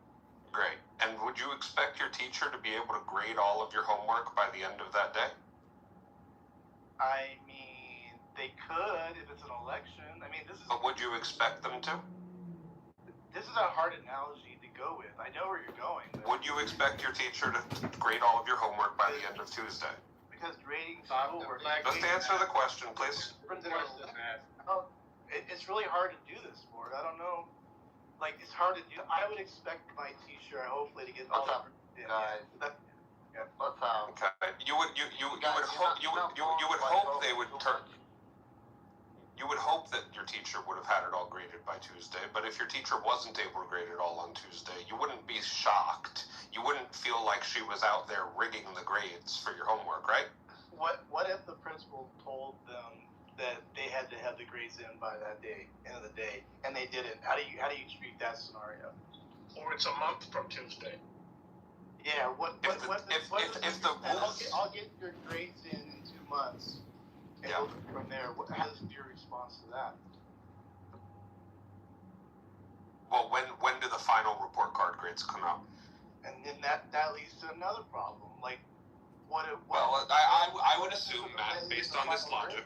Great. And would you expect your teacher to be able to grade all of your homework by the end of that day? I mean, they could if it's an election. I mean, this is. But would you expect them to? This is a hard analogy to go with. I know where you're going. Would you expect your teacher to grade all of your homework by the end of Tuesday? Because grading schoolwork. Just answer the question, please. It's really hard to do this, Ford. I don't know. Like, it's hard to do. I would expect my teacher, hopefully, to get all the guys? Let's Okay. You would hope they would turn. You would hope that your teacher would have had it all graded by Tuesday, but if your teacher wasn't able to grade it all on Tuesday, you wouldn't be shocked. You wouldn't feel like she was out there rigging the grades for your homework, right? What if the principal told them that they had to have the grades in by that day, end of the day, and they didn't? How do you treat that scenario? Or it's a month from Tuesday. Yeah. I'll get your grades in 2 months. And yeah. From there, how is your response to that? Well, when do the final report card grades come out? And then that leads to another problem. Like, I would assume, Matt, based on this logic,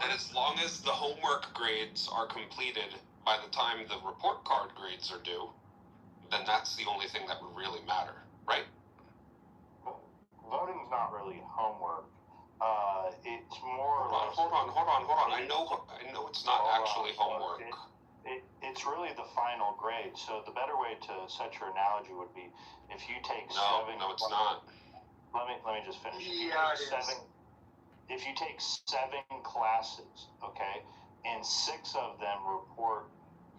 that as long as the homework grades are completed by the time the report card grades are due, then that's the only thing that would really matter, right? Voting's not really homework. It's more. Hold on. I know it's not actually homework. It's really the final grade. So the better way to set your analogy would be if you take seven. No, it's not. Let me just finish. If you take 7 classes, okay, and 6 of them report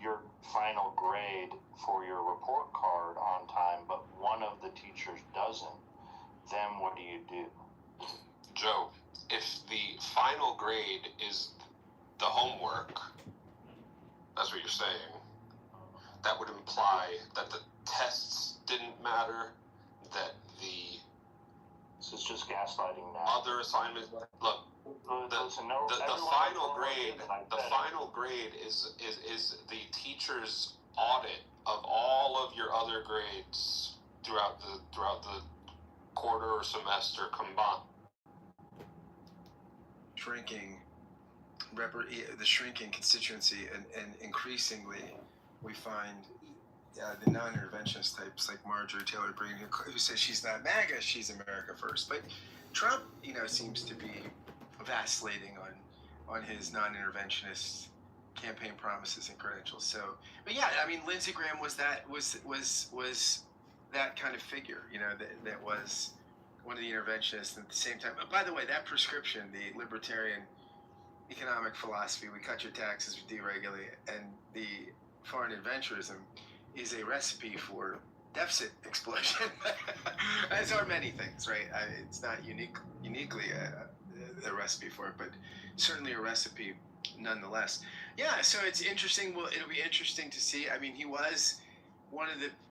your final grade for your report card on time, but one of the teachers doesn't, then what do you do? Joe, if the final grade is the homework, that's what you're saying, that would imply that the tests didn't matter, that the... This is just gaslighting now. Other assignments... Look, the final grade is the teacher's audit of all of your other grades throughout the quarter or semester combined. The shrinking constituency, and increasingly we find the non-interventionist types like Marjorie Taylor Greene who says she's not MAGA, she's America First. But Trump, seems to be vacillating on his non-interventionist campaign promises and credentials. So, but yeah, I mean, Lindsey Graham was that kind of figure, that was one of the interventionists at the same time. But by the way, that prescription, the libertarian economic philosophy, we cut your taxes, we deregulate, and the foreign adventurism is a recipe for deficit explosion, as are many things, right? It's not uniquely a recipe for it, but certainly a recipe nonetheless. Yeah, so it's interesting. Well, it'll be interesting to see. I mean, he was one of the